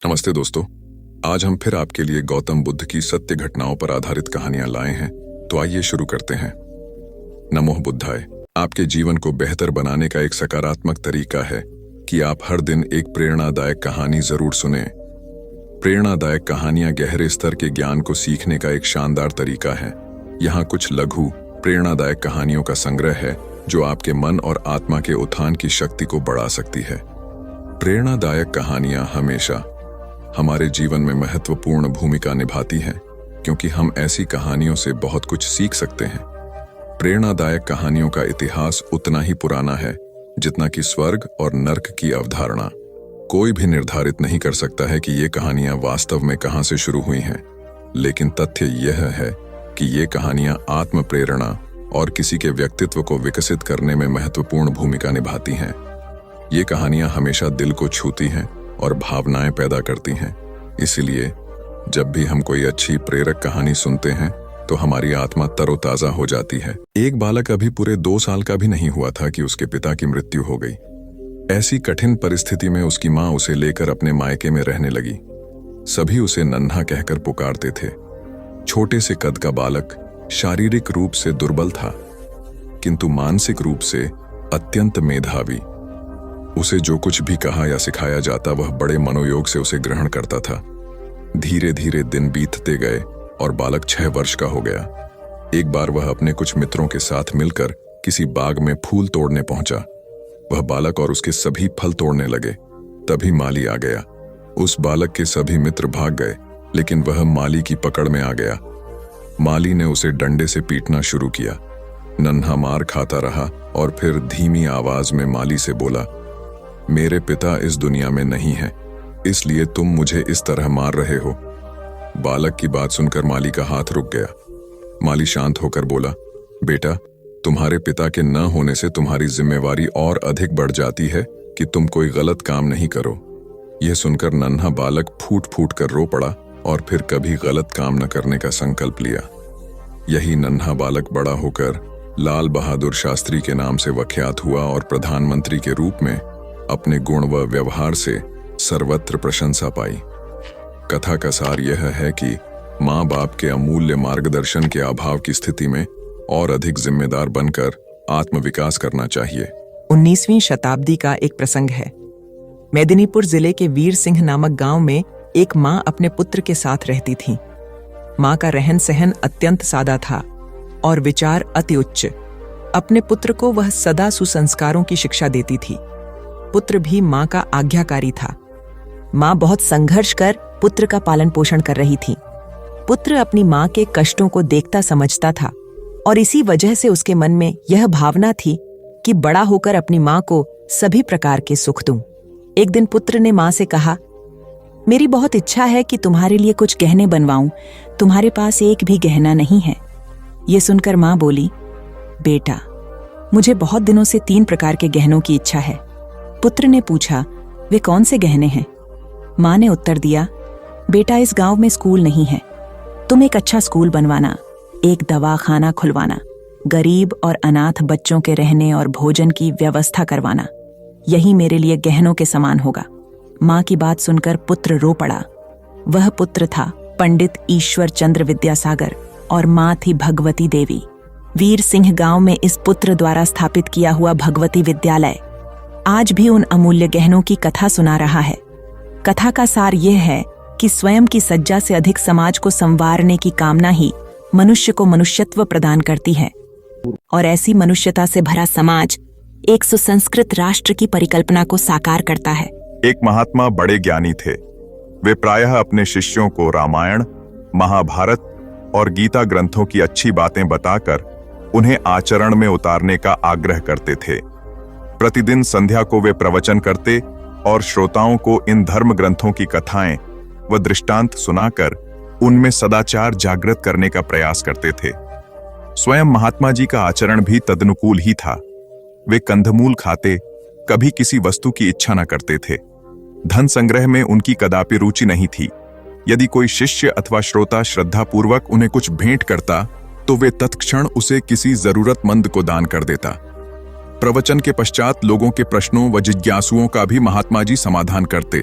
नमस्ते दोस्तों। आज हम फिर आपके लिए गौतम बुद्ध की सत्य घटनाओं पर आधारित कहानियां लाए हैं। तो आइए शुरू करते हैं। नमो बुद्धाय। आपके जीवन को बेहतर बनाने का एक सकारात्मक तरीका है कि आप हर दिन एक प्रेरणादायक कहानी जरूर सुनें। प्रेरणादायक कहानियां गहरे स्तर के ज्ञान को सीखने का एक शानदार तरीका है। यहाँ कुछ लघु प्रेरणादायक कहानियों का संग्रह है जो आपके मन और आत्मा के उत्थान की शक्ति को बढ़ा सकती है। प्रेरणादायक कहानियां हमेशा हमारे जीवन में महत्वपूर्ण भूमिका निभाती हैं क्योंकि हम ऐसी कहानियों से बहुत कुछ सीख सकते हैं। प्रेरणादायक कहानियों का इतिहास उतना ही पुराना है जितना कि स्वर्ग और नर्क की अवधारणा। कोई भी निर्धारित नहीं कर सकता है कि ये कहानियां वास्तव में कहां से शुरू हुई हैं, लेकिन तथ्य यह है कि ये कहानियां आत्म प्रेरणा और किसी के व्यक्तित्व को विकसित करने में महत्वपूर्ण भूमिका निभाती हैं। ये कहानियां हमेशा दिल को छूती हैं और भावनाएं पैदा करती हैं। इसलिए जब भी हम कोई अच्छी प्रेरक कहानी सुनते हैं तो हमारी आत्मा तरोताजा हो जाती है। एक बालक अभी पूरे 2 साल का भी नहीं हुआ था कि उसके पिता की मृत्यु हो गई। ऐसी कठिन परिस्थिति में उसकी मां उसे लेकर अपने मायके में रहने लगी। सभी उसे नन्हा कहकर पुकारते थे। छोटे से कद का बालक शारीरिक रूप से दुर्बल था, किंतु मानसिक रूप से अत्यंत मेधावी। उसे जो कुछ भी कहा या सिखाया जाता वह बड़े मनोयोग से उसे ग्रहण करता था। धीरे धीरे दिन बीतते गए और बालक 6 वर्ष का हो गया। एक बार वह अपने कुछ मित्रों के साथ मिलकर किसी बाग में फूल तोड़ने पहुंचा। वह बालक और उसके सभी फल तोड़ने लगे। तभी माली आ गया। उस बालक के सभी मित्र भाग गए, लेकिन वह माली की पकड़ में आ गया। माली ने उसे डंडे से पीटना शुरू किया। नन्हा मार खाता रहा और फिर धीमी आवाज में माली से बोला, मेरे पिता इस दुनिया में नहीं है, इसलिए तुम मुझे इस तरह मार रहे हो। बालक की बात सुनकर माली का हाथ रुक गया। माली शांत होकर बोला, बेटा, तुम्हारे पिता के न होने से तुम्हारी जिम्मेवारी और अधिक बढ़ जाती है कि तुम कोई गलत काम नहीं करो। यह सुनकर नन्हा बालक फूट फूट कर रो पड़ा और फिर कभी गलत काम न करने का संकल्प लिया। यही नन्हा बालक बड़ा होकर लाल बहादुर शास्त्री के नाम से विख्यात हुआ और प्रधानमंत्री के रूप में अपने गुण व व्यवहार से सर्वत्र प्रशंसा पाई। कथा का सार यह है कि माँ बाप के अमूल्य मार्गदर्शन के अभाव की स्थिति में और अधिक जिम्मेदार बनकर आत्मविकास करना चाहिए। 19वीं शताब्दी का एक प्रसंग है। मेदिनीपुर जिले के वीर सिंह नामक गांव में एक माँ अपने पुत्र के साथ रहती थी। माँ का रहन सहन अत्यंत सादा था और विचार अति उच्च। अपने पुत्र को वह सदा सुसंस्कारों की शिक्षा देती थी। पुत्र भी माँ का आज्ञाकारी था। माँ बहुत संघर्ष कर पुत्र का पालन पोषण कर रही थी। पुत्र अपनी माँ के कष्टों को देखता समझता था और इसी वजह से उसके मन में यह भावना थी कि बड़ा होकर अपनी माँ को सभी प्रकार के सुख दूं। एक दिन पुत्र ने माँ से कहा, मेरी बहुत इच्छा है कि तुम्हारे लिए कुछ गहने बनवाऊं, तुम्हारे पास एक भी गहना नहीं है। ये सुनकर माँ बोली, बेटा, मुझे बहुत दिनों से 3 प्रकार के गहनों की इच्छा है। पुत्र ने पूछा, वे कौन से गहने हैं? माँ ने उत्तर दिया, बेटा, इस गांव में स्कूल नहीं है, तुम एक अच्छा स्कूल बनवाना, एक दवाखाना खुलवाना, गरीब और अनाथ बच्चों के रहने और भोजन की व्यवस्था करवाना, यही मेरे लिए गहनों के समान होगा। माँ की बात सुनकर पुत्र रो पड़ा। वह पुत्र था पंडित ईश्वर चंद्र विद्यासागर और माँ थी भगवती देवी। वीर सिंह गांव में इस पुत्र द्वारा स्थापित किया हुआ भगवती विद्यालय आज भी उन अमूल्य गहनों की कथा सुना रहा है। कथा का सार यह है कि स्वयं की सज्जा से अधिक समाज को संवारने की कामना ही मनुष्य को मनुष्यत्व प्रदान करती है और ऐसी मनुष्यता से भरा समाज एक सुसंस्कृत राष्ट्र की परिकल्पना को साकार करता है। एक महात्मा बड़े ज्ञानी थे। वे प्रायः अपने शिष्यों को रामायण, महाभारत और गीता ग्रंथों की अच्छी बातें बताकर उन्हें आचरण में उतारने का आग्रह करते थे। प्रतिदिन संध्या को वे प्रवचन करते और श्रोताओं को इन धर्म ग्रंथों की कथाएं व दृष्टांत सुनाकर उनमें सदाचार जागृत करने का प्रयास करते थे। स्वयं महात्मा जी का आचरण भी तदनुकूल ही था। वे कंदमूल खाते, कभी किसी वस्तु की इच्छा न करते थे। धन संग्रह में उनकी कदापि रुचि नहीं थी। यदि कोई शिष्य अथवा श्रोता श्रद्धापूर्वक उन्हें कुछ भेंट करता तो वे तत्क्षण उसे किसी जरूरतमंद को दान कर देता। प्रवचन के पश्चात लोगों के प्रश्नों व जिज्ञासुओं का भी महात्मा जी समाधान करते।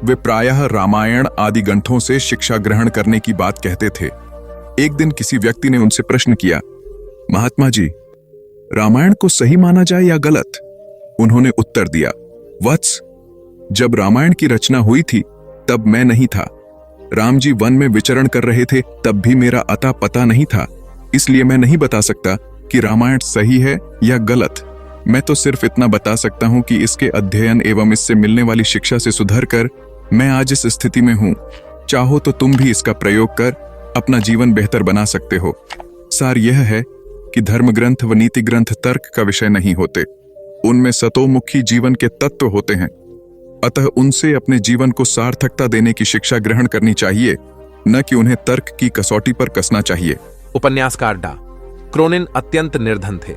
वे प्रायः रामायण आदि ग्रंथों से शिक्षा ग्रहण करने की बात कहते थे। एक दिन किसी व्यक्ति ने उनसे प्रश्न किया, महात्मा जी, रामायण को सही माना जाए या गलत? उन्होंने उत्तर दिया, वत्स, जब रामायण की रचना हुई थी तब मैं नहीं था। राम जी वन में विचरण कर रहे थे, तब भी मेरा अता पता नहीं था। इसलिए मैं नहीं बता सकता कि रामायण सही है या गलत। मैं तो सिर्फ इतना बता सकता हूं कि इसके अध्ययन एवं इससे मिलने वाली शिक्षा से सुधर कर मैं आज इस स्थिति में हूं। चाहो तो तुम भी इसका प्रयोग कर अपना जीवन बेहतर बना सकते हो। सार यह है कि धर्म ग्रंथ व नीति ग्रंथ तर्क का विषय नहीं होते, उनमें सतोमुखी जीवन के तत्व होते हैं। अतः उनसे अपने जीवन को सार्थकता देने की शिक्षा ग्रहण करनी चाहिए, न कि उन्हें तर्क की कसौटी पर कसना चाहिए। उपन्यासकार डा क्रोनिन अत्यंत निर्धन थे।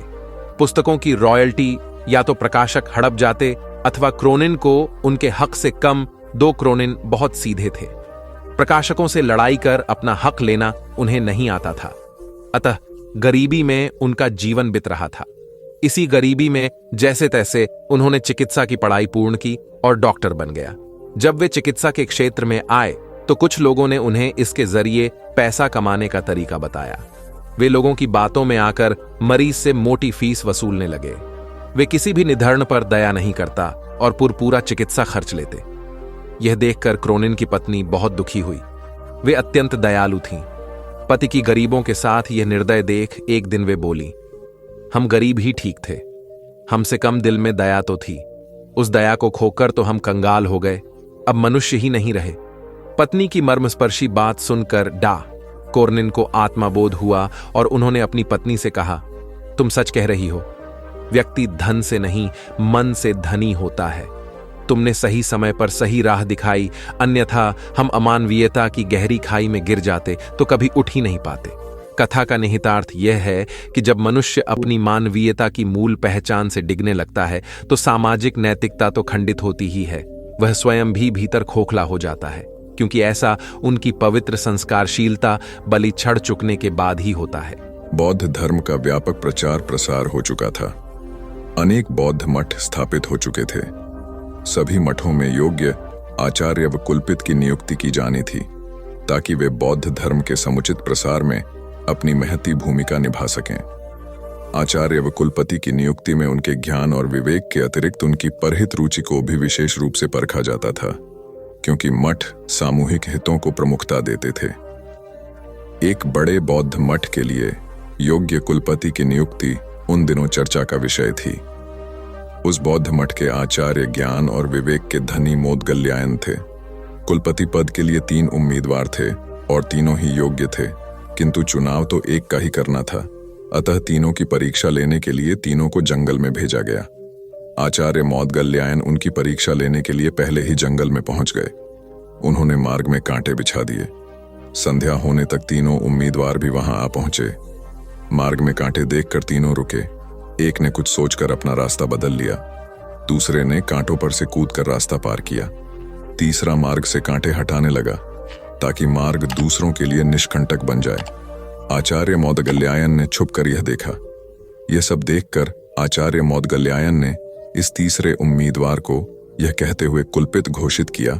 पुस्तकों की रॉयल्टी या तो प्रकाशक हड़प जाते अथवा क्रोनिन को उनके हक से कम 2 क्रोनिन बहुत सीधे थे। प्रकाशकों से लड़ाई कर अपना हक लेना उन्हें नहीं आता था। अतः गरीबी में उनका जीवन बीत रहा था। इसी गरीबी में जैसे तैसे उन्होंने चिकित्सा की पढ़ाई पूर्ण की और डॉक्टर बन गया। जब वे चिकित्सा के क्षेत्र में आए तो कुछ लोगों ने उन्हें इसके जरिए पैसा कमाने का तरीका बताया। वे लोगों की बातों में आकर मरीज से मोटी फीस वसूलने लगे। वे किसी भी निधन पर दया नहीं करता और पूरा चिकित्सा खर्च लेते। यह देखकर क्रोनिन की पत्नी बहुत दुखी हुई। वे अत्यंत दयालु थीं। पति की गरीबों के साथ यह निर्दय देख एक दिन वे बोली, हम गरीब ही ठीक थे, हमसे कम दिल में दया तो थी। उस दया को खोकर तो हम कंगाल हो गए, अब मनुष्य ही नहीं रहे। पत्नी की मर्मस्पर्शी बात सुनकर डा क्रोनिन को आत्मबोध हुआ और उन्होंने अपनी पत्नी से कहा, तुम सच कह रही हो। व्यक्ति धन से नहीं मन से धनी होता है। तुमने सही समय पर सही राह दिखाई, अन्यथा हम अमानवीयता की गहरी खाई में गिर जाते तो कभी उठ ही नहीं पाते। कथा का निहितार्थ यह है कि जब मनुष्य अपनी मानवीयता की मूल पहचान से डिगने लगता है तो सामाजिक नैतिकता तो खंडित होती ही है, वह स्वयं भी भीतर खोखला हो जाता है, क्योंकि ऐसा उनकी पवित्र संस्कारशीलता बलि छड़ चुकने के बाद ही होता है। बौद्ध धर्म का व्यापक प्रचार प्रसार हो चुका था। अनेक बौद्ध मठ स्थापित हो चुके थे। सभी मठों में योग्य आचार्य व कुलपित की नियुक्ति की जानी थी, ताकि वे बौद्ध धर्म के समुचित प्रसार में अपनी महती भूमिका निभा सकें। आचार्य व कुलपति की नियुक्ति में उनके ज्ञान और विवेक के अतिरिक्त उनकी परहित रुचि को भी विशेष रूप से परखा जाता था, क्योंकि मठ सामूहिक हितों को प्रमुखता देते थे। एक बड़े बौद्ध मठ के लिए योग्य कुलपति की नियुक्ति उन दिनों चर्चा का विषय थी। उस बौद्ध मठ के आचार्य ज्ञान और विवेक के धनी मोदगल्यायन थे। कुलपति पद के लिए 3 उम्मीदवार थे और तीनों ही योग्य थे, किंतु चुनाव तो एक का ही करना था। अतः तीनों की परीक्षा लेने के लिए तीनों को जंगल में भेजा गया। आचार्य मोदगल्यायन उनकी परीक्षा लेने के लिए पहले ही जंगल में पहुंच गए। उन्होंने मार्ग में कांटे बिछा दिए। संध्या होने तक तीनों उम्मीदवार भी वहां आ पहुंचे। मार्ग में कांटे देखकर तीनों रुके। एक ने कुछ सोचकर अपना रास्ता बदल लिया, दूसरे ने कांटों पर से कूदकर रास्ता पार किया, तीसरा मार्ग से कांटे हटाने लगा ताकि मार्ग दूसरों के लिए निष्कंटक बन जाए। आचार्य मोदगल्यायन ने छुपकर यह देखा। यह सब देखकर आचार्य मोदगल्यायन ने इस तीसरे उम्मीदवार को यह कहते हुए कुलपित घोषित किया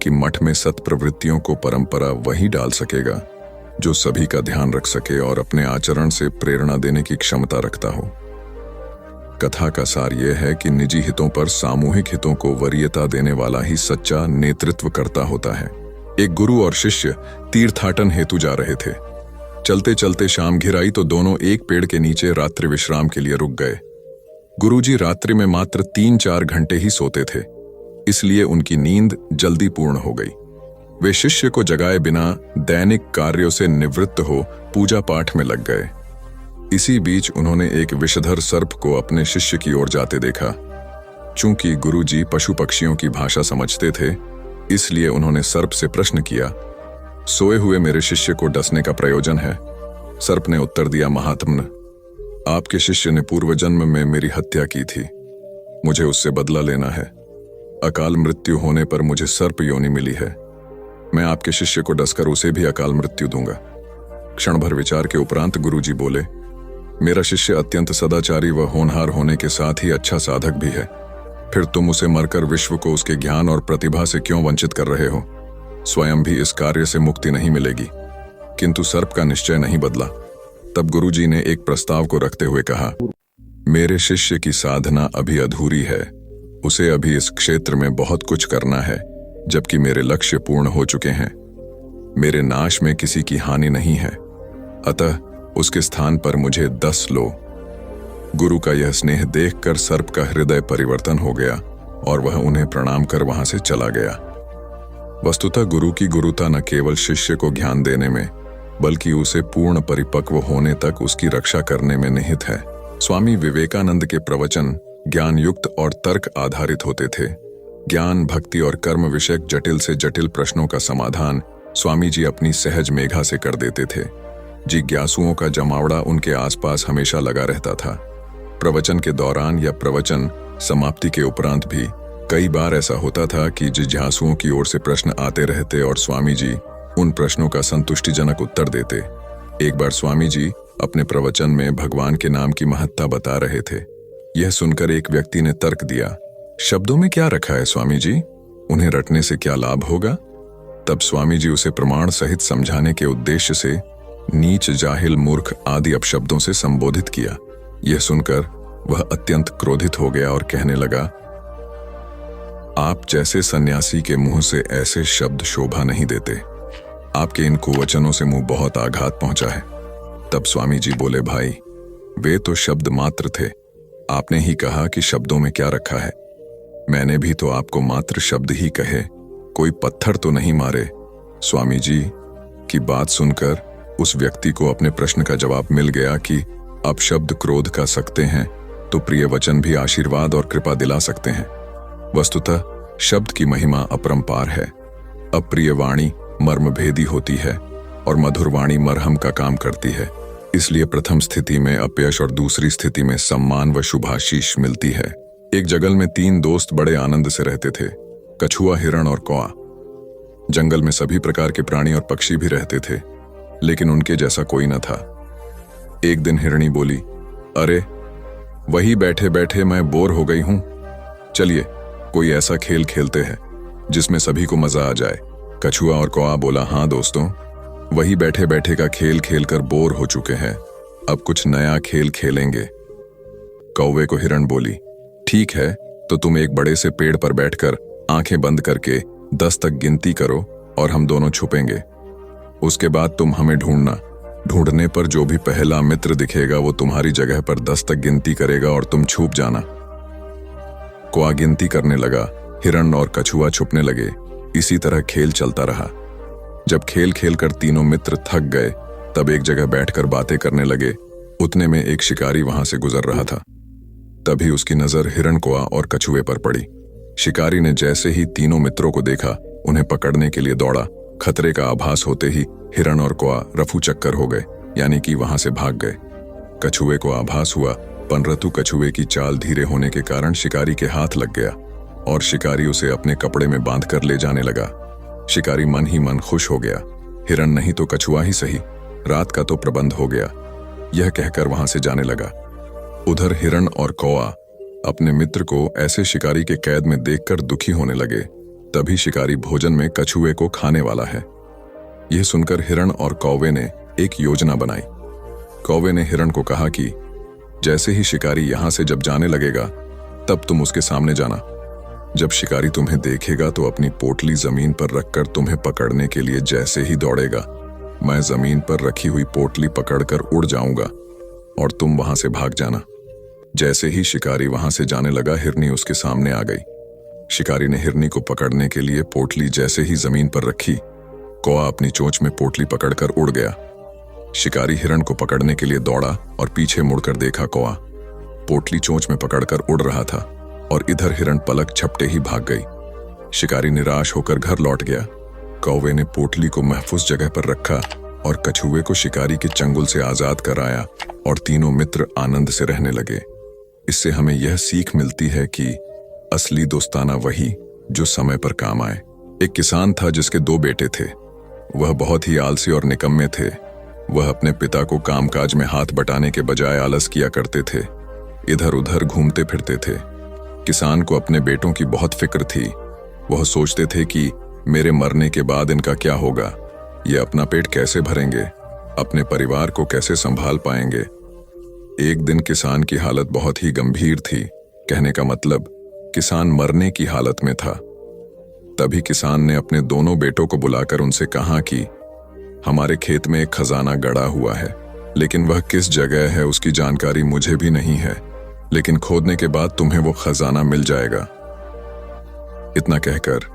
कि मठ में सत्प्रवृत्तियों को परंपरा वही डाल सकेगा जो सभी का ध्यान रख सके और अपने आचरण से प्रेरणा देने की क्षमता रखता हो। कथा का सार यह है कि निजी हितों पर सामूहिक हितों को वरीयता देने वाला ही सच्चा नेतृत्व करता होता है। एक गुरु और शिष्य तीर्थाटन हेतु जा रहे थे। चलते चलते शाम घिर आई तो दोनों एक पेड़ के नीचे रात्रि विश्राम के लिए रुक गए। गुरुजी रात्रि में मात्र 3-4 घंटे ही सोते थे, इसलिए उनकी नींद जल्दी पूर्ण हो गई। वे शिष्य को जगाए बिना दैनिक कार्यों से निवृत्त हो पूजा पाठ में लग गए। इसी बीच उन्होंने एक विषधर सर्प को अपने शिष्य की ओर जाते देखा। चूंकि गुरुजी पशु पक्षियों की भाषा समझते थे, इसलिए उन्होंने सर्प से प्रश्न किया, सोए हुए मेरे शिष्य को डसने का प्रयोजन है? सर्प ने उत्तर दिया, महात्मन, आपके शिष्य ने पूर्व जन्म में मेरी हत्या की थी। मुझे उससे बदला लेना है। अकाल मृत्यु होने पर मुझे सर्प योनि मिली है। मैं आपके शिष्य को डसकर उसे भी अकाल मृत्यु दूंगा। क्षण भर विचार के उपरांत गुरुजी बोले, मेरा शिष्य अत्यंत सदाचारी व होनहार होने के साथ ही अच्छा साधक भी है। फिर तुम उसे मरकर विश्व को उसके ज्ञान और प्रतिभा से क्यों वंचित कर रहे हो? स्वयं भी इस कार्य से मुक्ति नहीं मिलेगी। किंतु सर्प का निश्चय नहीं बदला। तब गुरुजी ने एक प्रस्ताव को रखते हुए कहा, मेरे शिष्य की साधना अभी अधूरी है, उसे अभी इस क्षेत्र में बहुत कुछ करना है, जबकि मेरे लक्ष्य पूर्ण हो चुके हैं। मेरे नाश में किसी की हानि नहीं है, अतः उसके स्थान पर मुझे 10 लो। गुरु का यह स्नेह देखकर सर्प का हृदय परिवर्तन हो गया और वह उन्हें प्रणाम कर वहां से चला गया। वस्तुतः गुरु की गुरुता न केवल शिष्य को ज्ञान देने में, बल्कि उसे पूर्ण परिपक्व होने तक उसकी रक्षा करने में निहित है। स्वामी विवेकानंद के प्रवचन ज्ञान युक्त और तर्क आधारित होते थे। ज्ञान, भक्ति और कर्म विषयक जटिल से जटिल प्रश्नों का समाधान स्वामी जी अपनी सहज मेघा से कर देते थे। जिज्ञासुओं का जमावड़ा उनके आसपास हमेशा लगा रहता था। प्रवचन के दौरान या प्रवचन समाप्ति के उपरांत भी कई बार ऐसा होता था कि जिज्ञासुओं की ओर से प्रश्न आते रहते और स्वामी जी उन प्रश्नों का संतुष्टिजनक उत्तर देते। एक बार स्वामी जी अपने प्रवचन में भगवान के नाम की महत्ता बता रहे थे। यह सुनकर एक व्यक्ति ने तर्क दिया, शब्दों में क्या रखा है स्वामी जी? उन्हें रटने से क्या लाभ होगा? तब स्वामी जी उसे प्रमाण सहित समझाने के उद्देश्य से नीच, जाहिल, मूर्ख आदि अपशब्दों से संबोधित किया। यह सुनकर वह अत्यंत क्रोधित हो गया और कहने लगा, आप जैसे सन्यासी के मुंह से ऐसे शब्द शोभा नहीं देते। आपके इन कुवचनों से मुंह बहुत आघात पहुंचा है। तब स्वामी जी बोले, भाई वे तो शब्द मात्र थे, आपने ही कहा कि शब्दों में क्या रखा है। मैंने भी तो आपको मात्र शब्द ही कहे, कोई पत्थर तो नहीं मारे। स्वामी जी की बात सुनकर उस व्यक्ति को अपने प्रश्न का जवाब मिल गया कि अब शब्द क्रोध का सकते हैं तो प्रिय वचन भी आशीर्वाद और कृपा दिला सकते हैं। वस्तुतः शब्द की महिमा अपरंपार है। अप्रिय वाणी मर्मभेदी होती है और मधुर वाणी मरहम का काम करती है। इसलिए प्रथम स्थिति में अपयश और दूसरी स्थिति में सम्मान व शुभाशीष मिलती है। एक जंगल में 3 दोस्त बड़े आनंद से रहते थे, कछुआ, हिरण और कौआ। जंगल में सभी प्रकार के प्राणी और पक्षी भी रहते थे, लेकिन उनके जैसा कोई न था। एक दिन हिरणी बोली, अरे वही बैठे बैठे मैं बोर हो गई हूं, चलिए कोई ऐसा खेल खेलते हैं जिसमें सभी को मजा आ जाए। कछुआ और कौआ बोला, हाँ दोस्तों, वही बैठे बैठे का खेल खेलकर बोर हो चुके हैं, अब कुछ नया खेल खेलेंगे। कौवे को हिरण बोली, ठीक है, तो तुम एक बड़े से पेड़ पर बैठकर आंखें बंद करके 10 तक गिनती करो और हम दोनों छुपेंगे। उसके बाद तुम हमें ढूंढना। ढूंढने पर जो भी पहला मित्र दिखेगा वो तुम्हारी जगह पर 10 तक गिनती करेगा और तुम छुप जाना। कौआ गिनती करने लगा, हिरण और कछुआ छुपने लगे। इसी तरह खेल चलता रहा। जब खेल खेल कर तीनों मित्र थक गए, तब एक जगह बैठकर बातें करने लगे। उतने में एक शिकारी वहां से गुजर रहा था। तभी उसकी नजर हिरण, कौआ और कछुए पर पड़ी। शिकारी ने जैसे ही तीनों मित्रों को देखा, उन्हें पकड़ने के लिए दौड़ा। खतरे का आभास होते ही हिरण और कौआ रफू चक्कर हो गए, यानी कि वहां से भाग गए। कछुए को आभास हुआ, परंतु कछुए की चाल धीरे होने के कारण शिकारी के हाथ लग गया और शिकारी उसे अपने कपड़े में बांधकर ले जाने लगा। शिकारी मन ही मन खुश हो गया, हिरण नहीं तो कछुआ ही सही, रात का तो प्रबंध हो गया, यह कहकर वहां से जाने लगा। उधर हिरण और कौआ अपने मित्र को ऐसे शिकारी के कैद में देखकर दुखी होने लगे। तभी शिकारी भोजन में कछुए को खाने वाला है। यह सुनकर हिरण और कौवे ने एक योजना बनाई। कौवे ने हिरण को कहा कि जैसे ही शिकारी यहां से जब जाने लगेगा, तब तुम उसके सामने जाना। जब शिकारी तुम्हें देखेगा तो अपनी पोटली जमीन पर रखकर तुम्हें पकड़ने के लिए जैसे ही दौड़ेगा, मैं जमीन पर रखी हुई पोटली पकड़कर उड़ जाऊंगा और तुम वहां से भाग जाना। जैसे ही शिकारी वहां से जाने लगा, हिरनी उसके सामने आ गई। शिकारी ने हिरनी को पकड़ने के लिए पोटली जैसे ही जमीन पर रखी, कौआ अपनी चोंच में पोटली पकड़कर उड़ गया। शिकारी हिरण को पकड़ने के लिए दौड़ा और पीछे मुड़कर देखा, कौआ पोटली चोंच में पकड़कर उड़ रहा था और इधर हिरण पलक झपटे ही भाग गई। शिकारी निराश होकर घर लौट गया। कौवे ने पोटली को महफूज जगह पर रखा और कछुए को शिकारी के चंगुल से आजाद कराया और तीनों मित्र आनंद से रहने लगे। इससे हमें यह सीख मिलती है कि असली दोस्ताना वही जो समय पर काम आए। एक किसान था जिसके 2 बेटे थे। वह बहुत ही आलसी और निकम्मे थे। वह अपने पिता को कामकाज में हाथ बटाने के बजाय आलस किया करते थे, इधर उधर घूमते फिरते थे। किसान को अपने बेटों की बहुत फिक्र थी। वह सोचते थे कि मेरे मरने के बाद इनका क्या होगा, ये अपना पेट कैसे भरेंगे, अपने परिवार को कैसे संभाल पाएंगे। एक दिन किसान की हालत बहुत ही गंभीर थी, कहने का मतलब किसान मरने की हालत में था। तभी किसान ने अपने दोनों बेटों को बुलाकर उनसे कहा कि हमारे खेत में एक खजाना गड़ा हुआ है, लेकिन वह किस जगह है उसकी जानकारी मुझे भी नहीं है, लेकिन खोदने के बाद तुम्हें वो खजाना मिल जाएगा। इतना कहकर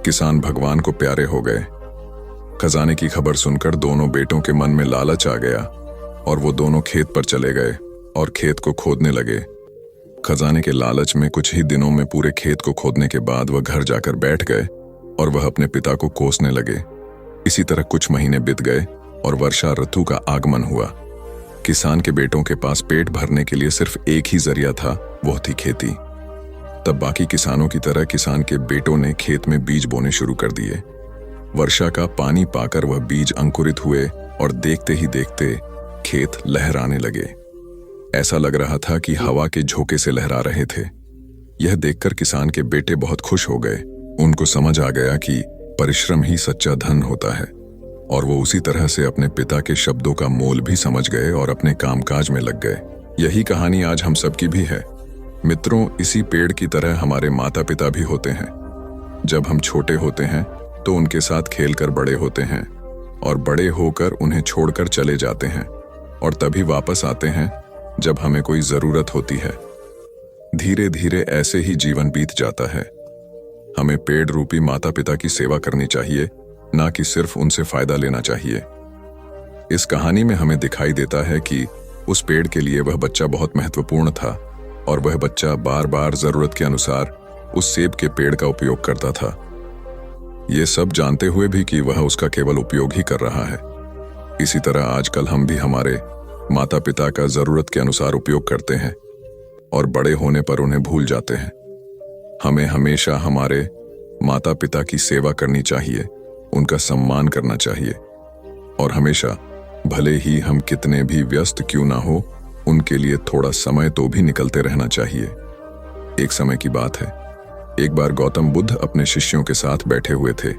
किसान भगवान को प्यारे हो गए। खजाने की खबर सुनकर दोनों बेटों के मन में लालच आ गया और वो दोनों खेत पर चले गए और खेत को खोदने लगे। खजाने के लालच में कुछ ही दिनों में पूरे खेत को खोदने के बाद वह घर जाकर बैठ गए और वह अपने पिता को कोसने लगे। इसी तरह कुछ महीने बीत गए और वर्षा ऋतु का आगमन हुआ। किसान के बेटों के पास पेट भरने के लिए सिर्फ एक ही जरिया था, वो थी खेती। तब बाकी किसानों की तरह किसान के बेटों ने खेत में बीज बोने शुरू कर दिए। वर्षा का पानी पाकर वह बीज अंकुरित हुए और देखते ही देखते खेत लहराने लगे। ऐसा लग रहा था कि हवा के झोंके से लहरा रहे थे। यह देखकर किसान के बेटे बहुत खुश हो गए। उनको समझ आ गया कि परिश्रम ही सच्चा धन होता है, और वो उसी तरह से अपने पिता के शब्दों का मोल भी समझ गए और अपने कामकाज में लग गए। यही कहानी आज हम सबकी भी है। मित्रों, इसी पेड़ की तरह हमारे माता पिता भी होते हैं। जब हम छोटे होते हैं तो उनके साथ खेलकर बड़े होते हैं और बड़े होकर उन्हें छोड़कर चले जाते हैं, और तभी वापस आते हैं जब हमें कोई जरूरत होती है। धीरे धीरे ऐसे ही जीवन बीत जाता है। हमें पेड़ रूपी माता पिता की सेवा करनी चाहिए, ना कि सिर्फ उनसे फायदा लेना चाहिए। इस कहानी में हमें दिखाई देता है कि उस पेड़ के लिए वह बच्चा बहुत महत्वपूर्ण था, और वह बच्चा बार बार जरूरत के अनुसार उस सेब के पेड़ का उपयोग करता था, ये सब जानते हुए भी कि वह उसका केवल उपयोग ही कर रहा है। इसी तरह आजकल हम भी हमारे माता पिता का जरूरत के अनुसार उपयोग करते हैं और बड़े होने पर उन्हें भूल जाते हैं। हमें हमेशा हमारे माता पिता की सेवा करनी चाहिए, उनका सम्मान करना चाहिए, और हमेशा भले ही हम कितने भी व्यस्त क्यों ना हो, उनके लिए थोड़ा समय तो भी निकलते रहना चाहिए। एक समय की बात है, एक बार गौतम बुद्ध अपने शिष्यों के साथ बैठे हुए थे।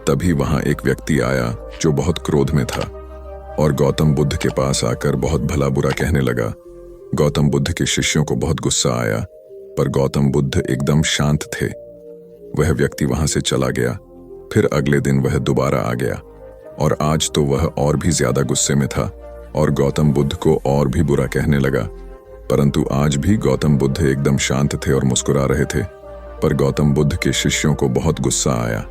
तभी वहां एक व्यक्ति आया जो बहुत क्रोध में था और गौतम बुद्ध के पास आकर बहुत भला बुरा कहने लगा। गौतम बुद्ध के शिष्यों को बहुत गुस्सा आया, पर गौतम बुद्ध एकदम शांत थे। वह व्यक्ति वहां से चला गया। फिर अगले दिन वह दोबारा आ गया, और आज तो वह और भी ज्यादा गुस्से में था और गौतम बुद्ध को और भी बुरा कहने लगा। परंतु आज भी गौतम बुद्ध एकदम शांत थे और मुस्कुरा रहे थे, पर गौतम बुद्ध के शिष्यों को बहुत गुस्सा आया।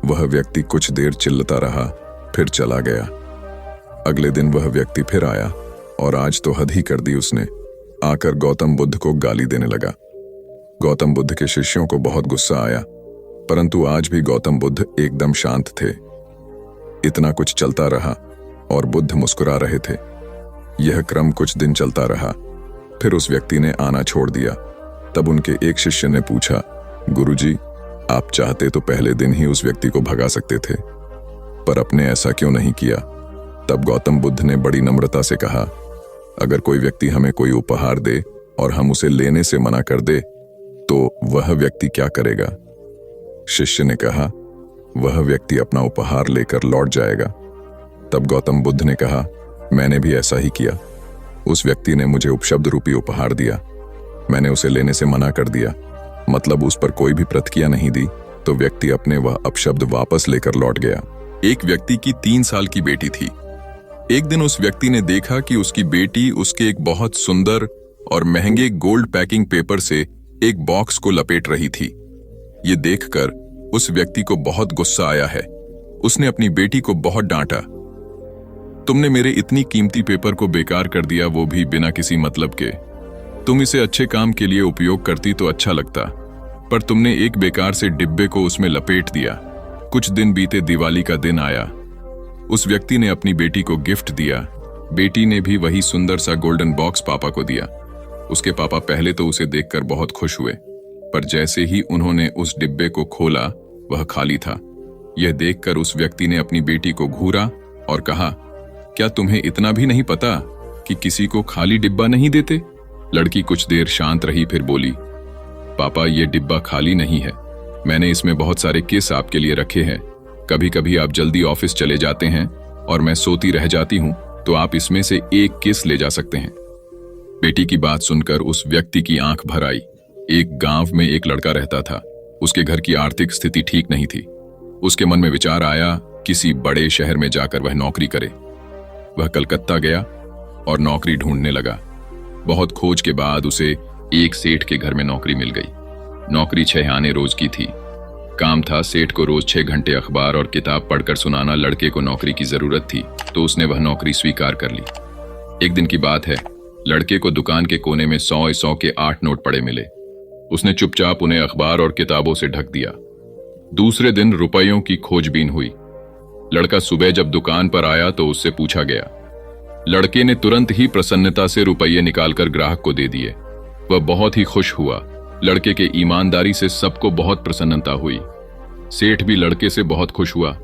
वह व्यक्ति कुछ देर चिल्लाता रहा, फिर चला गया। अगले दिन वह व्यक्ति फिर आया और आज तो हद ही कर दी उसने। आकर गौतम बुद्ध को गाली देने लगा। गौतम बुद्ध के शिष्यों को बहुत गुस्सा आया, परंतु आज भी गौतम बुद्ध एकदम शांत थे। इतना कुछ चलता रहा और बुद्ध मुस्कुरा रहे थे। यह क्रम कुछ दिन चलता रहा। फिर उस व्यक्ति ने आना छोड़ दिया। तब उनके एक शिष्य ने पूछा, गुरुजी, आप चाहते तो पहले दिन ही उस व्यक्ति को भगा सकते थे, पर आपने ऐसा क्यों नहीं किया? तब गौतम बुद्ध ने बड़ी नम्रता से कहा, अगर कोई व्यक्ति हमें कोई उपहार दे और हम उसे लेने से मना कर दे तो वह व्यक्ति क्या करेगा? शिष्य ने कहा, वह व्यक्ति अपना उपहार लेकर लौट जाएगा। तब गौतम बुद्ध ने कहा, मैंने भी ऐसा ही किया। उस व्यक्ति ने मुझे उपशब्द रूपी उपहार दिया, मैंने उसे लेने से मना कर दिया, मतलब उस पर कोई भी प्रतिक्रिया नहीं दी, तो व्यक्ति अपने वह अपशब्द वापस लेकर लौट गया। एक व्यक्ति की 3 साल की बेटी थी। एक दिन उस व्यक्ति ने देखा कि उसकी बेटी उसके एक बहुत सुंदर और महंगे गोल्ड पैकिंग पेपर से एक बॉक्स को लपेट रही थी। ये देखकर उस व्यक्ति को बहुत गुस्सा आया है। उसने अपनी बेटी को बहुत डांटा, तुमने मेरे इतनी कीमती पेपर को बेकार कर दिया, वो भी बिना किसी मतलब के। तुम इसे अच्छे काम के लिए उपयोग करती तो अच्छा लगता, पर तुमने एक बेकार से डिब्बे को उसमें लपेट दिया। कुछ दिन बीते, दिवाली का दिन आया। उस व्यक्ति ने अपनी बेटी को गिफ्ट दिया। बेटी ने भी वही सुंदर सा गोल्डन बॉक्स पापा को दिया। उसके पापा पहले तो उसे देखकर बहुत खुश हुए, पर जैसे ही उन्होंने उस डिब्बे को खोला वह खाली था। यह देखकर उस व्यक्ति ने अपनी बेटी को घूरा और कहा, क्या तुम्हें इतना भी नहीं पता कि किसी को खाली डिब्बा नहीं देते? लड़की कुछ देर शांत रही, फिर बोली, पापा, ये डिब्बा खाली नहीं है। मैंने इसमें बहुत सारे किस आपके लिए रखे हैं। कभी कभी आप जल्दी ऑफिस चले जाते हैं और मैं सोती रह जाती हूं, तो आप इसमें से एक किस ले जा सकते हैं। बेटी की बात सुनकर उस व्यक्ति की आंख भर आई। एक गांव में एक लड़का रहता था। उसके घर की आर्थिक स्थिति ठीक नहीं थी। उसके मन में विचार आया, किसी बड़े शहर में जाकर वह नौकरी करे। वह कलकत्ता गया और नौकरी ढूंढने लगा। बहुत खोज के बाद उसे एक सेठ के घर में नौकरी मिल गई। नौकरी 6 आने रोज की थी। काम था सेठ को रोज 6 घंटे अखबार और किताब पढ़कर सुनाना। लड़के को नौकरी की जरूरत थी, तो उसने वह नौकरी स्वीकार कर ली। एक दिन की बात है, लड़के को दुकान के कोने में 100 के 8 नोट पड़े मिले। उसने चुपचाप उन्हें अखबार और किताबों से ढक दिया। दूसरे दिन रुपयों की खोजबीन हुई। लड़का सुबह जब दुकान पर आया तो उससे पूछा गया। लड़के ने तुरंत ही प्रसन्नता से रुपये निकालकर ग्राहक को दे दिए। वह बहुत ही खुश हुआ। लड़के के ईमानदारी से सबको बहुत प्रसन्नता हुई। सेठ भी लड़के से बहुत खुश हुआ।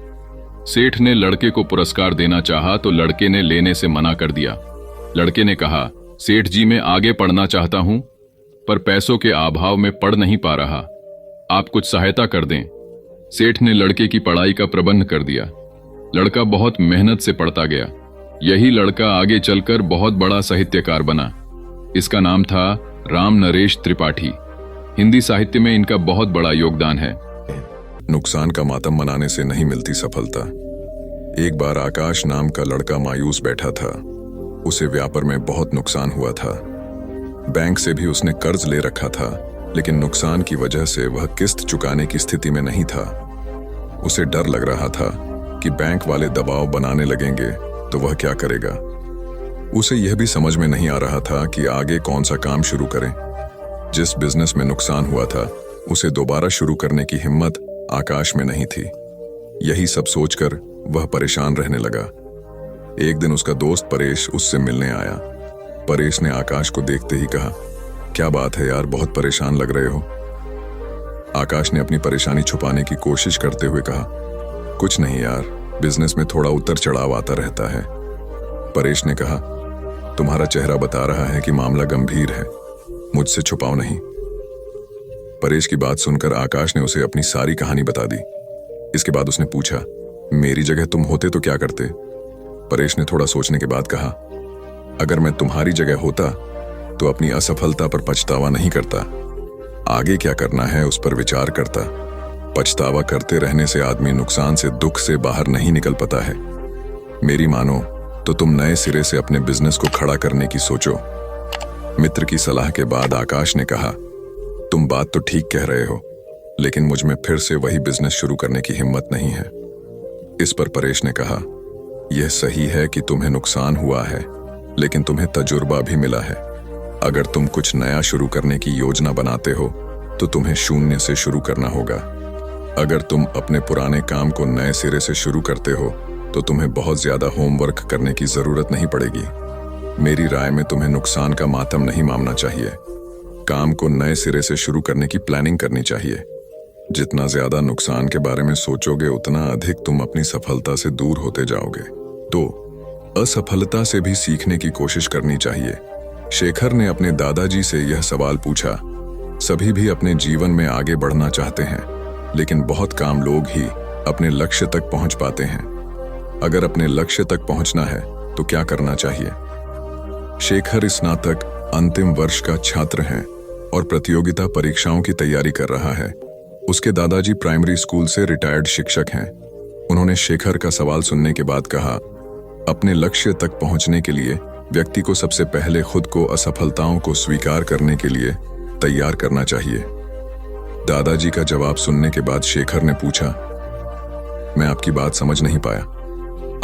सेठ ने लड़के को पुरस्कार देना चाहा तो लड़के ने लेने से मना कर दिया। लड़के ने कहा, सेठ जी, मैं आगे पढ़ना चाहता हूं, पर पैसों के अभाव में पढ़ नहीं पा रहा। आप कुछ सहायता कर दें। सेठ ने लड़के की पढ़ाई का प्रबंध कर दिया। लड़का बहुत मेहनत से पढ़ता गया। यही लड़का आगे चलकर बहुत बड़ा साहित्यकार बना। इसका नाम था राम नरेश त्रिपाठी। हिंदी साहित्य में इनका बहुत बड़ा योगदान है। नुकसान का मातम मनाने से नहीं मिलती सफलता। एक बार आकाश नाम का लड़का मायूस बैठा था। उसे व्यापार में बहुत नुकसान हुआ था। बैंक से भी उसने कर्ज ले रखा था, लेकिन नुकसान की वजह से वह किस्त चुकाने की स्थिति में नहीं था। उसे डर लग रहा था कि बैंक वाले दबाव बनाने लगेंगे तो वह क्या करेगा। उसे यह भी समझ में नहीं आ रहा था कि आगे कौन सा काम शुरू करें। जिस बिजनेस में नुकसान हुआ था, उसे दोबारा शुरू करने की हिम्मत आकाश में नहीं थी। यही सब सोचकर वह परेशान रहने लगा। एक दिन उसका दोस्त परेश उससे मिलने आया। परेश ने आकाश को देखते ही कहा, क्या बात है यार, बहुत परेशान लग रहे हो। आकाश ने अपनी परेशानी छुपाने की कोशिश करते हुए कहा, कुछ नहीं यार, बिजनेस में थोड़ा उतर चढ़ाव आता रहता है। परेश ने कहा, तुम्हारा चेहरा बता रहा है कि मामला गंभीर है, मुझसे छुपाओ नहीं। परेश की बात सुनकर आकाश ने उसे अपनी सारी कहानी बता दी। इसके बाद उसने पूछा, मेरी जगह तुम होते तो क्या करते। परेश ने थोड़ा सोचने के बाद कहा, अगर मैं तुम्हारी जगह होता तो अपनी असफलता पर पछतावा नहीं करता। आगे क्या करना है उस पर विचार करता। पछतावा करते रहने से आदमी नुकसान से, दुख से बाहर नहीं निकल पाता है। मेरी मानो तो तुम नए सिरे से अपने बिजनेस को खड़ा करने की सोचो। मित्र की सलाह के बाद आकाश ने कहा, तुम बात तो ठीक कह रहे हो, लेकिन मुझ में फिर से वही बिजनेस शुरू करने की हिम्मत नहीं है। इस पर परेश ने कहा, यह सही है कि तुम्हें नुकसान हुआ है, लेकिन तुम्हें तजुर्बा भी मिला है। अगर तुम कुछ नया शुरू करने की योजना बनाते हो तो तुम्हें शून्य से शुरू करना होगा। अगर तुम अपने पुराने काम को नए सिरे से शुरू करते हो तो तुम्हें बहुत ज्यादा होमवर्क करने की जरूरत नहीं पड़ेगी। मेरी राय में तुम्हें नुकसान का मातम नहीं मानना चाहिए। काम को नए सिरे से शुरू करने की प्लानिंग करनी चाहिए। जितना ज्यादा नुकसान के बारे में सोचोगे, उतना अधिक तुम अपनी सफलता से दूर होते जाओगे। तो असफलता से भी सीखने की कोशिश करनी चाहिए। शेखर ने अपने दादाजी से यह सवाल पूछा। सभी भी अपने जीवन में आगे बढ़ना चाहते हैं, लेकिन बहुत कम लोग ही अपने लक्ष्य तक पहुंच पाते हैं। अगर अपने लक्ष्य तक पहुंचना है तो क्या करना चाहिए। शेखर स्नातक अंतिम वर्ष का छात्र है और प्रतियोगिता परीक्षाओं की तैयारी कर रहा है। उसके दादाजी प्राइमरी स्कूल से रिटायर्ड शिक्षक हैं। उन्होंने शेखर का सवाल सुनने के बाद कहा, अपने लक्ष्य तक पहुंचने के लिए व्यक्ति को सबसे पहले खुद को असफलताओं को स्वीकार करने के लिए तैयार करना चाहिए। दादाजी का जवाब सुनने के बाद शेखर ने पूछा, मैं आपकी बात समझ नहीं पाया।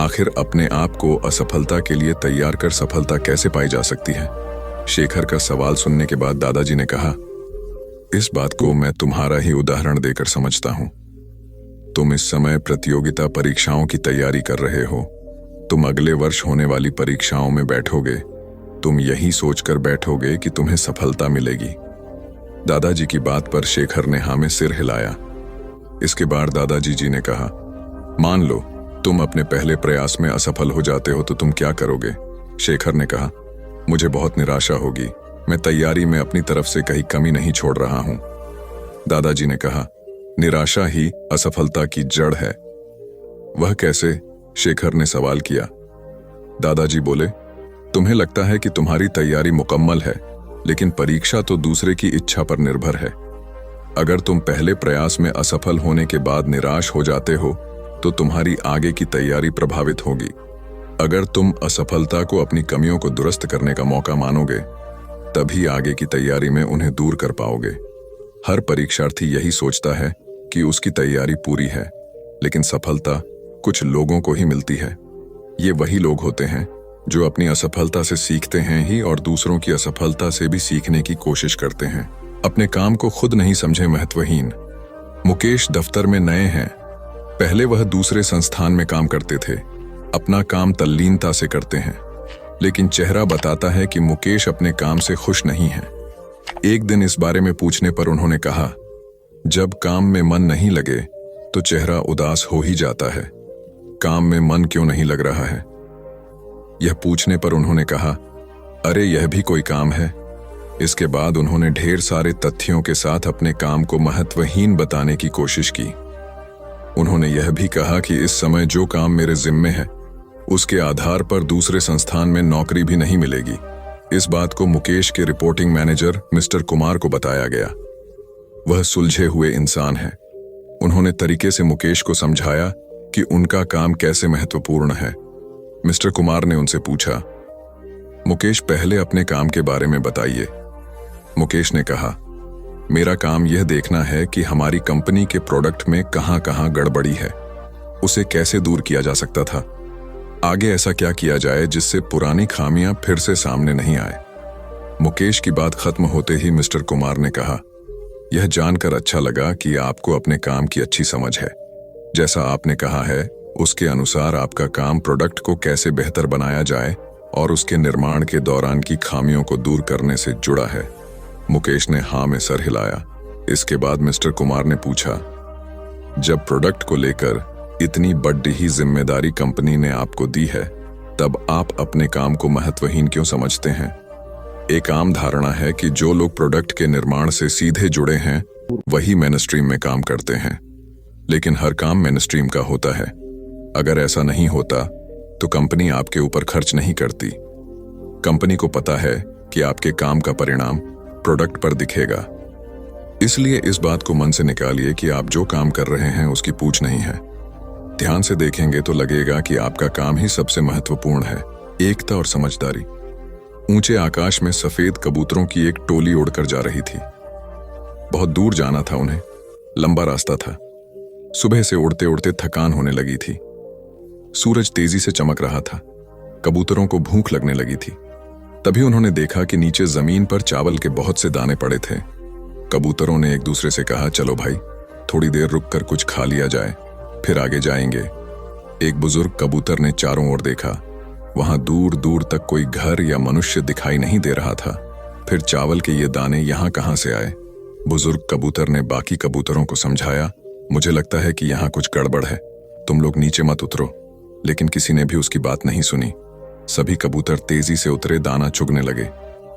आखिर अपने आप को असफलता के लिए तैयार कर सफलता कैसे पाई जा सकती है। शेखर का सवाल सुनने के बाद दादाजी ने कहा, इस बात को मैं तुम्हारा ही उदाहरण देकर समझता हूं। तुम इस समय प्रतियोगिता परीक्षाओं की तैयारी कर रहे हो। तुम अगले वर्ष होने वाली परीक्षाओं में बैठोगे। तुम यही सोचकर बैठोगे कि तुम्हें सफलता मिलेगी। दादाजी की बात पर शेखर ने हाँ में सिर हिलाया। इसके बाद दादाजी जी ने कहा, मान लो तुम अपने पहले प्रयास में असफल हो जाते हो तो तुम क्या करोगे। शेखर ने कहा, मुझे बहुत निराशा होगी। मैं तैयारी में अपनी तरफ से कहीं कमी नहीं छोड़ रहा हूं। दादाजी ने कहा, निराशा ही असफलता की जड़ है। वह कैसे? शेखर ने सवाल किया। दादाजी बोले, तुम्हें लगता है कि तुम्हारी तैयारी मुकम्मल है, लेकिन परीक्षा तो दूसरे की इच्छा पर निर्भर है। अगर तुम पहले प्रयास में असफल होने के बाद निराश हो जाते हो तो तुम्हारी आगे की तैयारी प्रभावित होगी। अगर तुम असफलता को अपनी कमियों को दुरुस्त करने का मौका मानोगे, तभी आगे की तैयारी में उन्हें दूर कर पाओगे। हर परीक्षार्थी यही सोचता है कि उसकी तैयारी पूरी है, लेकिन सफलता कुछ लोगों को ही मिलती है। ये वही लोग होते हैं जो अपनी असफलता से सीखते हैं ही और दूसरों की असफलता से भी सीखने की कोशिश करते हैं। अपने काम को खुद नहीं समझे महत्वहीन। मुकेश दफ्तर में नए हैं। पहले वह दूसरे संस्थान में काम करते थे। अपना काम तल्लीनता से करते हैं, लेकिन चेहरा बताता है कि मुकेश अपने काम से खुश नहीं है। एक दिन इस बारे में पूछने पर उन्होंने कहा, जब काम में मन नहीं लगे तो चेहरा उदास हो ही जाता है। काम में मन क्यों नहीं लग रहा है? यह पूछने पर उन्होंने कहा, अरे यह भी कोई काम है। इसके बाद उन्होंने ढेर सारे तथ्यों के साथ अपने काम को महत्वहीन बताने की कोशिश की। उन्होंने यह भी कहा कि इस समय जो काम मेरे जिम्मे है, उसके आधार पर दूसरे संस्थान में नौकरी भी नहीं मिलेगी। इस बात को मुकेश के रिपोर्टिंग मैनेजर मिस्टर कुमार को बताया गया। वह सुलझे हुए इंसान हैं। उन्होंने तरीके से मुकेश को समझाया कि उनका काम कैसे महत्वपूर्ण है। मिस्टर कुमार ने उनसे पूछा, मुकेश पहले अपने काम के बारे में बताइए। मुकेश ने कहा, मेरा काम यह देखना है कि हमारी कंपनी के प्रोडक्ट में कहां कहां गड़बड़ी है, उसे कैसे दूर किया जा सकता था, आगे ऐसा क्या किया जाए जिससे पुरानी खामियां फिर से सामने नहीं आए। मुकेश की बात खत्म होते ही मिस्टर कुमार ने कहा, यह जानकर अच्छा लगा कि आपको अपने काम की अच्छी समझ है। जैसा आपने कहा है, उसके अनुसार आपका काम प्रोडक्ट को कैसे बेहतर बनाया जाए और उसके निर्माण के दौरान की खामियों को दूर करने से जुड़ा है। मुकेश ने हाँ में सर हिलाया। इसके बाद मिस्टर कुमार ने पूछा, जब प्रोडक्ट को लेकर इतनी बड़ी ही जिम्मेदारी कंपनी ने आपको दी है, तब आप अपने काम को महत्वहीन क्यों समझते हैं? एक आम धारणा है कि जो लोग प्रोडक्ट के निर्माण से सीधे जुड़े हैं वही मेनस्ट्रीम में काम करते हैं, लेकिन हर काम मेनस्ट्रीम का होता है। अगर ऐसा नहीं होता तो कंपनी आपके ऊपर खर्च नहीं करती। कंपनी को पता है कि आपके काम का परिणाम प्रोडक्ट पर दिखेगा। इसलिए इस बात को मन से निकालिए कि आप जो काम कर रहे हैं उसकी पूछ नहीं है। ध्यान से देखेंगे तो लगेगा कि आपका काम ही सबसे महत्वपूर्ण है। एकता और समझदारी। ऊंचे आकाश में सफेद कबूतरों की एक टोली उड़कर जा रही थी। बहुत दूर जाना था उन्हें, लंबा रास्ता था। सुबह से उड़ते उड़ते थकान होने लगी थी। सूरज तेजी से चमक रहा था। कबूतरों को भूख लगने लगी थी। तभी उन्होंने देखा कि नीचे जमीन पर चावल के बहुत से दाने पड़े थे। कबूतरों ने एक दूसरे से कहा, चलो भाई, थोड़ी देर रुककर कुछ खा लिया जाए, फिर आगे जाएंगे। एक बुजुर्ग कबूतर ने चारों ओर देखा। वहां दूर दूर तक कोई घर या मनुष्य दिखाई नहीं दे रहा था। फिर चावल के ये दाने यहां कहां से आए? बुजुर्ग कबूतर ने बाकी कबूतरों को समझाया, मुझे लगता है कि यहां कुछ गड़बड़ है, तुम लोग नीचे मत उतरो। लेकिन किसी ने भी उसकी बात नहीं सुनी। सभी कबूतर तेजी से उतरे, दाना चुगने लगे।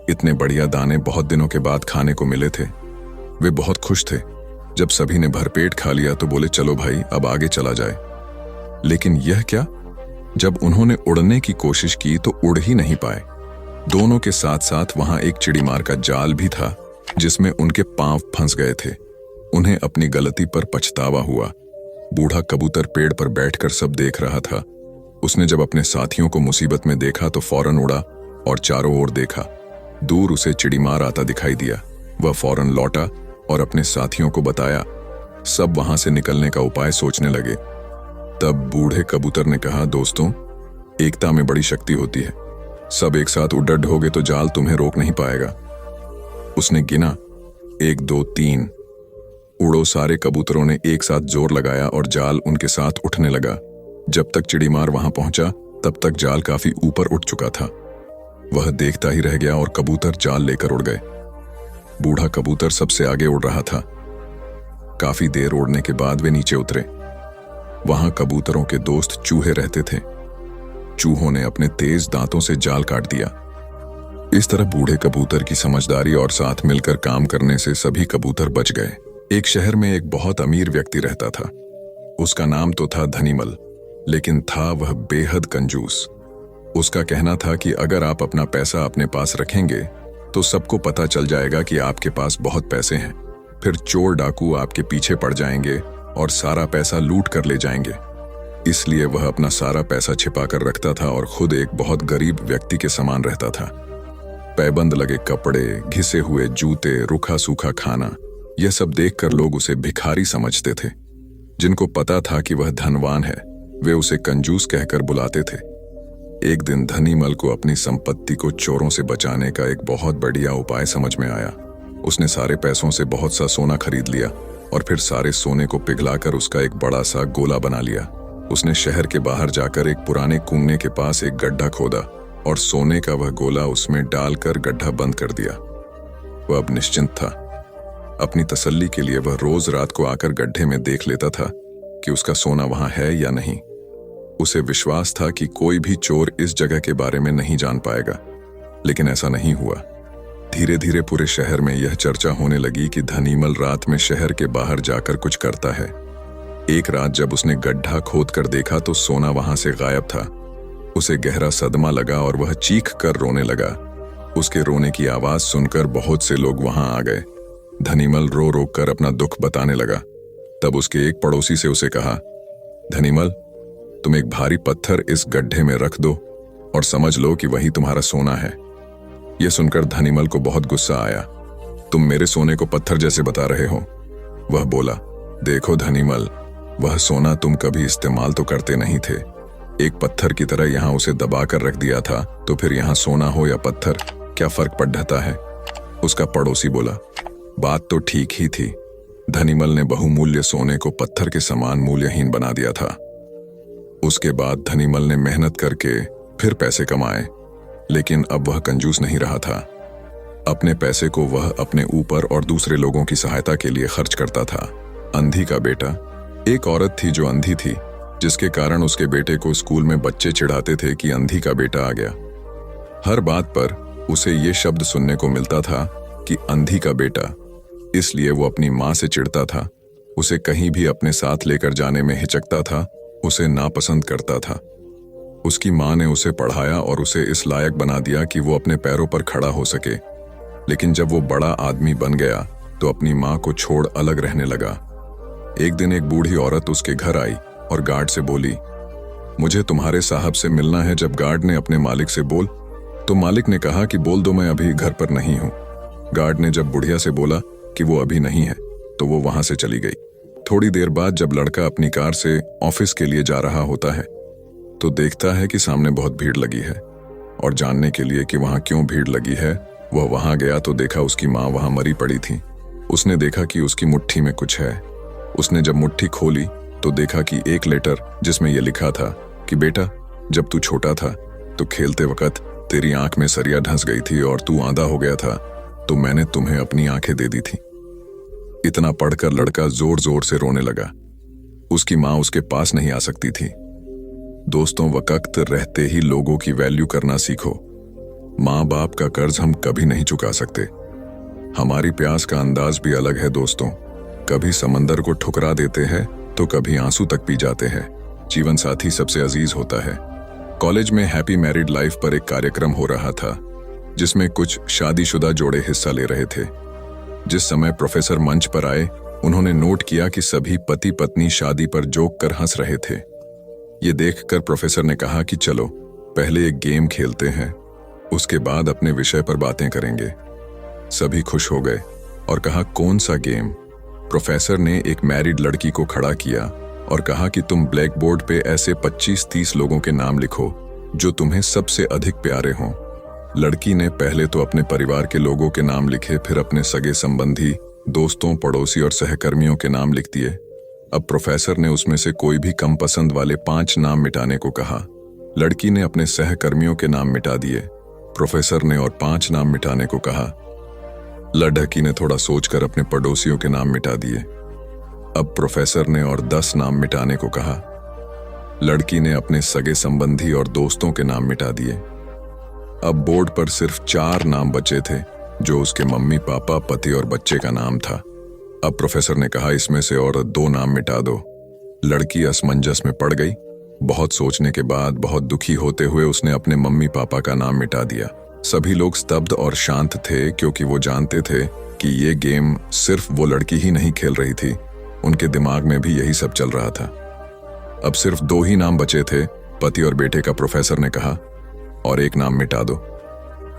इतने बढ़िया दाने बहुत दिनों के बाद खाने को मिले थे। वे बहुत खुश थे। जब सभी ने भरपेट खा लिया तो बोले, चलो भाई, अब आगे चला जाए। लेकिन यह क्या? जब उन्होंने उड़ने की कोशिश की तो उड़ ही नहीं पाए। दोनों के साथ साथ वहां एक चिड़ीमार का जाल भी था जिसमें उनके पांव फंस गए थे। उन्हें अपनी गलती पर पछतावा हुआ। बूढ़ा कबूतर पेड़ पर बैठकर सब देख रहा था। उसने जब अपने साथियों को मुसीबत में देखा तो फौरन उड़ा और चारों ओर देखा। दूर उसे चिड़ीमार आता दिखाई दिया। वह फौरन लौटा और अपने साथियों को बताया। सब वहां से निकलने का उपाय सोचने लगे। तब बूढ़े कबूतर ने कहा, दोस्तों, एकता में बड़ी शक्ति होती है। सब एक साथ उड़ड होगे तो जाल तुम्हें रोक नहीं पाएगा। उसने गिना, 1 2 3। उड़ो। सारे कबूतरों ने एक साथ जोर लगाया और जाल उनके साथ उठने लगा। जब तक चिड़ीमार वहां पहुंचा तब तक जाल काफी ऊपर उठ चुका था। वह देखता ही रह गया और कबूतर जाल लेकर उड़ गए। बूढ़ा कबूतर सबसे आगे उड़ रहा था। काफी देर उड़ने के बाद वे नीचे उतरे। वहां कबूतरों के दोस्त चूहे रहते थे। चूहों ने अपने तेज दांतों से जाल काट दिया। इस तरह बूढ़े कबूतर की समझदारी और साथ मिलकर काम करने से सभी कबूतर बच गए। एक शहर में एक बहुत अमीर व्यक्ति रहता था। उसका नाम तो था धनीमल, लेकिन था वह बेहद कंजूस। उसका कहना था कि अगर आप अपना पैसा अपने पास रखेंगे तो सबको पता चल जाएगा कि आपके पास बहुत पैसे हैं। फिर चोर डाकू आपके पीछे पड़ जाएंगे और सारा पैसा लूट कर ले जाएंगे। इसलिए वह अपना सारा पैसा छिपा कर रखता था और खुद एक बहुत गरीब व्यक्ति के समान रहता था। पैबंद लगे कपड़े, घिसे हुए जूते, रूखा सूखा खाना, यह सब देखकर लोग उसे भिखारी समझते थे। जिनको पता था कि वह धनवान है, वे उसे कंजूस कहकर बुलाते थे। एक दिन धनीमल को अपनी संपत्ति को चोरों से बचाने का एक बहुत बढ़िया उपाय समझ में आया। उसने सारे पैसों से बहुत सा सोना खरीद लिया और फिर सारे सोने को पिघलाकर उसका एक बड़ा सा गोला बना लिया। उसने शहर के बाहर जाकर एक पुराने कुएं के पास एक गड्ढा खोदा और सोने का वह गोला उसमें डालकर गड्ढा बंद कर दिया। वह अब निश्चिंत था। अपनी तसल्ली के लिए वह रोज रात को आकर गड्ढे में देख लेता था कि उसका सोना वहां है या नहीं। उसे विश्वास था कि कोई भी चोर इस जगह के बारे में नहीं जान पाएगा, लेकिन ऐसा नहीं हुआ। धीरे धीरे पूरे शहर में यह चर्चा होने लगी कि धनीमल रात में शहर के बाहर जाकर कुछ करता है। एक रात जब उसने गड्ढा खोद कर देखा तो सोना वहां से गायब था। उसे गहरा सदमा लगा और वह चीख कर रोने लगा। उसके रोने की आवाज सुनकर बहुत से लोग वहां आ गए। धनीमल रो रो कर अपना दुख बताने लगा। तब उसके एक पड़ोसी से उसे कहा, धनीमल, तुम एक भारी पत्थर इस गड्ढे में रख दो और समझ लो कि वही तुम्हारा सोना है। यह सुनकर धनीमल को बहुत गुस्सा आया। तुम मेरे सोने को पत्थर जैसे बता रहे हो। वह बोला, देखो धनीमल, वह सोना तुम कभी इस्तेमाल तो करते नहीं थे। एक पत्थर की तरह यहां उसे दबा कर रख दिया था, तो फिर यहां सोना हो या पत्थर, क्या फर्क पड़ जाता है? उसका पड़ोसी बोला, बात तो ठीक ही थी। धनीमल ने बहुमूल्य सोने को पत्थर के समान मूल्यहीन बना दिया था। उसके बाद धनीमल ने मेहनत करके फिर पैसे कमाए, लेकिन अब वह कंजूस नहीं रहा था। अपने पैसे को वह अपने ऊपर और दूसरे लोगों की सहायता के लिए खर्च करता था। अंधी का बेटा। एक औरत थी जो अंधी थी, जिसके कारण उसके बेटे को स्कूल में बच्चे चिढ़ाते थे कि अंधी का बेटा आ गया। हर बात पर उसे ये शब्द सुनने को मिलता था कि अंधी का बेटा। इसलिए वो अपनी माँ से चिढ़ता था, उसे कहीं भी अपने साथ लेकर जाने में हिचकता था, उसे नापसंद करता था। उसकी माँ ने उसे पढ़ाया और उसे इस लायक बना दिया कि वो अपने पैरों पर खड़ा हो सके। लेकिन जब वो बड़ा आदमी बन गया तो अपनी माँ को छोड़ अलग रहने लगा। एक दिन एक बूढ़ी औरत उसके घर आई और गार्ड से बोली, मुझे तुम्हारे साहब से मिलना है। जब गार्ड ने अपने मालिक से बोल तो मालिक ने कहा कि बोल दो मैं अभी घर पर नहीं हूँ। गार्ड ने जब बुढ़िया से बोला कि वो अभी नहीं है तो वो वहां से चली गई। थोड़ी देर बाद जब लड़का अपनी कार से ऑफिस के लिए जा रहा होता है तो देखता है कि सामने बहुत भीड़ लगी है, और जानने के लिए कि वहां क्यों भीड़ लगी है वह वहां गया तो देखा उसकी माँ वहां मरी पड़ी थी। उसने देखा कि उसकी मुट्ठी में कुछ है। उसने जब मुट्ठी खोली तो देखा कि एक लेटर जिसमें यह लिखा था कि बेटा, जब तू छोटा था तो खेलते वक्त तेरी आंख में सरिया ढंस गई थी और तू आंधा हो गया था, तो मैंने तुम्हें अपनी आंखें दे दी थी। इतना पढ़कर लड़का जोर जोर से रोने लगा। उसकी माँ उसके पास नहीं आ सकती थी। दोस्तों, वक्त रहते ही लोगों की वैल्यू करना सीखो। माँ बाप का कर्ज हम कभी नहीं चुका सकते। हमारी प्यास का अंदाज भी अलग है दोस्तों। कभी समंदर को ठुकरा देते हैं तो कभी आंसू तक पी जाते हैं। जीवन साथी सबसे अजीज होता है। कॉलेज में हैप्पी मैरिड लाइफ पर एक कार्यक्रम हो रहा था जिसमें कुछ शादीशुदा जोड़े हिस्सा ले रहे थे। जिस समय प्रोफेसर मंच पर आए, उन्होंने नोट किया कि सभी पति पत्नी शादी पर जोक कर हंस रहे थे। ये देखकर प्रोफेसर ने कहा कि चलो पहले एक गेम खेलते हैं, उसके बाद अपने विषय पर बातें करेंगे। सभी खुश हो गए और कहा, कौन सा गेम? प्रोफेसर ने एक मैरिड लड़की को खड़ा किया और कहा कि तुम ब्लैक बोर्ड पे ऐसे 25-30 लोगों के नाम लिखो जो तुम्हें सबसे अधिक प्यारे हों। लड़की ने पहले तो अपने परिवार के लोगों के नाम लिखे, फिर अपने सगे संबंधी, दोस्तों, पड़ोसी और सहकर्मियों के नाम लिख दिए। अब प्रोफेसर ने उसमें से कोई भी कम पसंद वाले 5 नाम मिटाने को कहा। लड़की ने अपने सहकर्मियों के नाम मिटा दिए। प्रोफेसर ने और 5 नाम मिटाने को कहा। लड़की ने थोड़ा सोचकर अपने पड़ोसियों के नाम मिटा दिए। अब प्रोफेसर ने और 10 नाम मिटाने को कहा। लड़की ने अपने सगे संबंधी और दोस्तों के नाम मिटा दिए। अब बोर्ड पर सिर्फ 4 नाम बचे थे, जो उसके मम्मी पापा, पति और बच्चे का नाम था। अब प्रोफेसर ने कहा, इसमें से और 2 नाम मिटा दो। लड़की असमंजस में पड़ गई। बहुत सोचने के बाद, बहुत दुखी होते हुए उसने अपने मम्मी पापा का नाम मिटा दिया। सभी लोग स्तब्ध और शांत थे, क्योंकि वो जानते थे कि ये गेम सिर्फ वो लड़की ही नहीं खेल रही थी, उनके दिमाग में भी यही सब चल रहा था। अब सिर्फ 2 ही नाम बचे थे, पति और बेटे का। प्रोफेसर ने कहा, और एक नाम मिटा दो।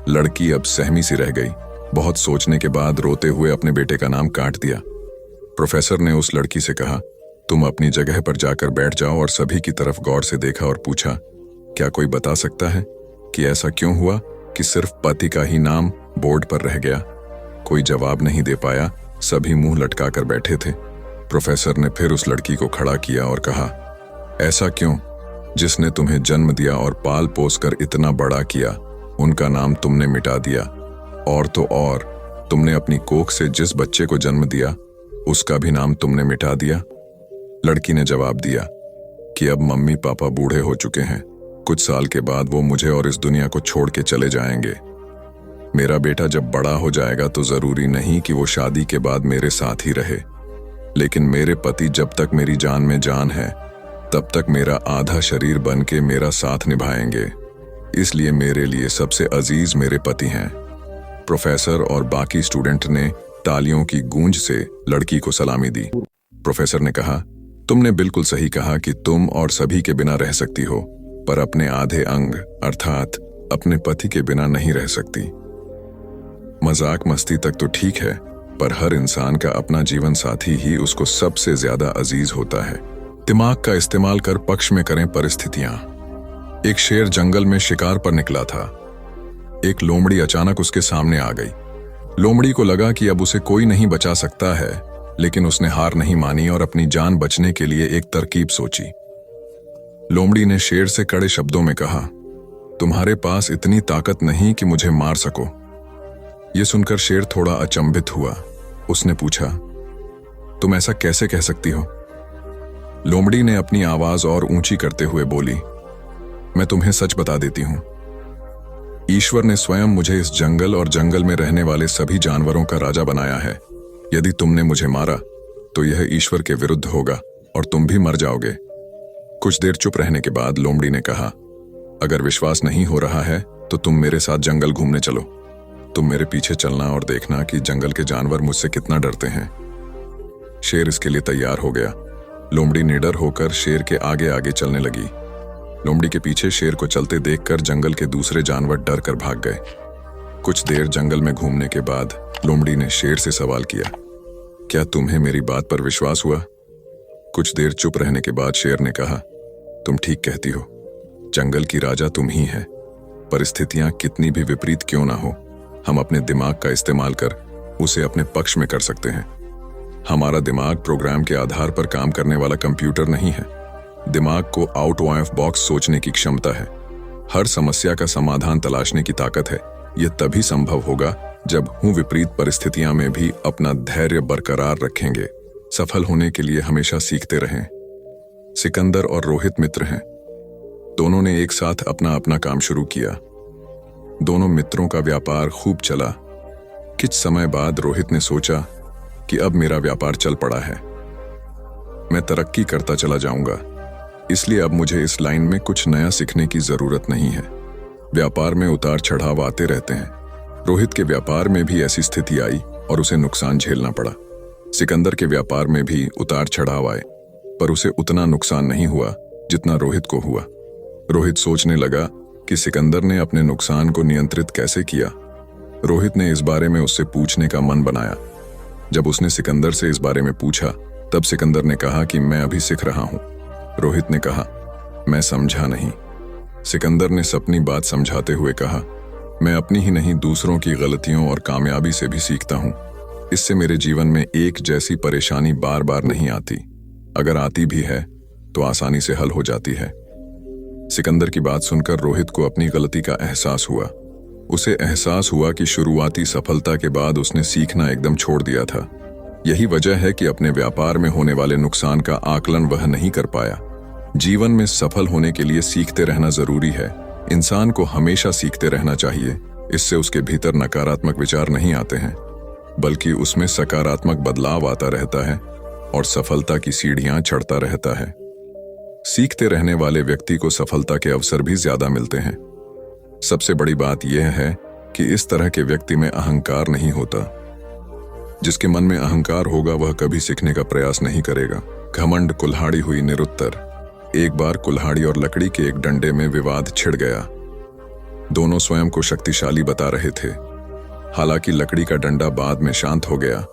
लड़की अब सहमी सी रह गई। बहुत सोचने के बाद रोते हुए अपने बेटे का नाम काट दिया। प्रोफेसर ने उस लड़की से कहा, तुम अपनी जगह पर जाकर बैठ जाओ, और सभी की तरफ गौर से देखा और पूछा, क्या कोई बता सकता है कि ऐसा क्यों हुआ कि सिर्फ पति का ही नाम बोर्ड पर रह गया? कोई जवाब नहीं दे पाया, सभी मुंह लटका कर बैठे थे। प्रोफेसर ने फिर उस लड़की को खड़ा किया और कहा, ऐसा क्यों? जिसने तुम्हें जन्म दिया और पाल पोस कर इतना बड़ा किया, उनका नाम तुमने मिटा दिया। और तो और, तुमने अपनी कोख से जिस बच्चे को जन्म दिया, उसका भी नाम तुमने मिटा दिया। लड़की ने जवाब दिया कि अब मम्मी पापा बूढ़े हो चुके हैं। कुछ साल के बाद वो मुझे और इस दुनिया को छोड़ के चले जाएंगे। मेरा बेटा जब बड़ा हो जाएगा तो जरूरी नहीं कि वो शादी के बाद मेरे साथ ही रहे, लेकिन मेरे पति जब तक मेरी जान में जान है, तब तक मेरा आधा शरीर बन के मेरा साथ निभाएंगे। इसलिए मेरे लिए सबसे अजीज मेरे पति हैं। प्रोफेसर और बाकी स्टूडेंट ने तालियों की गूंज से लड़की को सलामी दी। प्रोफेसर ने कहा, तुमने बिल्कुल सही कहा कि तुम और सभी के बिना रह सकती हो, पर अपने आधे अंग अर्थात अपने पति के बिना नहीं रह सकती। मजाक मस्ती तक तो ठीक है, पर हर इंसान का अपना जीवन साथी ही उसको सबसे ज्यादा अजीज होता है। दिमाग का इस्तेमाल कर पक्ष में करें परिस्थितियां। एक शेर जंगल में शिकार पर निकला था। एक लोमड़ी अचानक उसके सामने आ गई। लोमड़ी को लगा कि अब उसे कोई नहीं बचा सकता है, लेकिन उसने हार नहीं मानी और अपनी जान बचने के लिए एक तरकीब सोची। लोमड़ी ने शेर से कड़े शब्दों में कहा, तुम्हारे पास इतनी ताकत नहीं कि मुझे मार सको। यह सुनकर शेर थोड़ा अचंभित हुआ। उसने पूछा, तुम ऐसा कैसे कह सकती हो? लोमड़ी ने अपनी आवाज और ऊंची करते हुए बोली, मैं तुम्हें सच बता देती हूं। ईश्वर ने स्वयं मुझे इस जंगल और जंगल में रहने वाले सभी जानवरों का राजा बनाया है। यदि तुमने मुझे मारा तो यह ईश्वर के विरुद्ध होगा और तुम भी मर जाओगे। कुछ देर चुप रहने के बाद लोमड़ी ने कहा, अगर विश्वास नहीं हो रहा है तो तुम मेरे साथ जंगल घूमने चलो। तुम मेरे पीछे चलना और देखना कि जंगल के जानवर मुझसे कितना डरते हैं। शेर इसके लिए तैयार हो गया। लोमड़ी निडर होकर शेर के आगे आगे चलने लगी। लोमड़ी के पीछे शेर को चलते देखकर जंगल के दूसरे जानवर डर कर भाग गए। कुछ देर जंगल में घूमने के बाद लोमड़ी ने शेर से सवाल किया, क्या तुम्हें मेरी बात पर विश्वास हुआ? कुछ देर चुप रहने के बाद शेर ने कहा, तुम ठीक कहती हो, जंगल की राजा तुम ही है। परिस्थितियां कितनी भी विपरीत क्यों ना हो, हम अपने दिमाग का इस्तेमाल कर उसे अपने पक्ष में कर सकते हैं। हमारा दिमाग प्रोग्राम के आधार पर काम करने वाला कंप्यूटर नहीं है। दिमाग को आउट ऑफ बॉक्स सोचने की क्षमता है। हर समस्या का समाधान तलाशने की ताकत है। यह तभी संभव होगा जब हम विपरीत परिस्थितियां में भी अपना धैर्य बरकरार रखेंगे। सफल होने के लिए हमेशा सीखते रहें। सिकंदर और रोहित मित्र हैं। दोनों ने एक साथ अपना अपना काम शुरू किया। दोनों मित्रों का व्यापार खूब चला। कुछ समय बाद रोहित ने सोचा कि अब मेरा व्यापार चल पड़ा है, मैं तरक्की करता चला जाऊंगा, इसलिए अब मुझे इस लाइन में कुछ नया सीखने की जरूरत नहीं है। व्यापार में उतार चढ़ाव आते रहते हैं। रोहित के व्यापार में भी ऐसी स्थिति आई और उसे नुकसान झेलना पड़ा। सिकंदर के व्यापार में भी उतार चढ़ाव आए, पर उसे उतना नुकसान नहीं हुआ जितना रोहित को हुआ। रोहित सोचने लगा कि सिकंदर ने अपने नुकसान को नियंत्रित कैसे किया। रोहित ने इस बारे में उससे पूछने का मन बनाया। जब उसने सिकंदर से इस बारे में पूछा, तब सिकंदर ने कहा कि मैं अभी सीख रहा हूं। रोहित ने कहा, मैं समझा नहीं। सिकंदर ने अपनी बात समझाते हुए कहा, मैं अपनी ही नहीं दूसरों की गलतियों और कामयाबी से भी सीखता हूं। इससे मेरे जीवन में एक जैसी परेशानी बार बार नहीं आती। अगर आती भी है तो आसानी से हल हो जाती है। सिकंदर की बात सुनकर रोहित को अपनी गलती का एहसास हुआ। उसे एहसास हुआ कि शुरुआती सफलता के बाद उसने सीखना एकदम छोड़ दिया था। यही वजह है कि अपने व्यापार में होने वाले नुकसान का आकलन वह नहीं कर पाया। जीवन में सफल होने के लिए सीखते रहना जरूरी है। इंसान को हमेशा सीखते रहना चाहिए। इससे उसके भीतर नकारात्मक विचार नहीं आते हैं। बल्कि उसमें सकारात्मक बदलाव आता रहता है और सफलता की सीढ़ियां चढ़ता रहता है। सीखते रहने वाले व्यक्ति को सफलता के अवसर भी ज्यादा मिलते हैं। सबसे बड़ी बात यह है कि इस तरह के व्यक्ति में अहंकार नहीं होता। जिसके मन में अहंकार होगा वह कभी सीखने का प्रयास नहीं करेगा। घमंड कुल्हाड़ी हुई निरुत्तर। एक बार कुल्हाड़ी और लकड़ी के एक डंडे में विवाद छिड़ गया। दोनों स्वयं को शक्तिशाली बता रहे थे। हालांकि लकड़ी का डंडा बाद में शांत हो गया,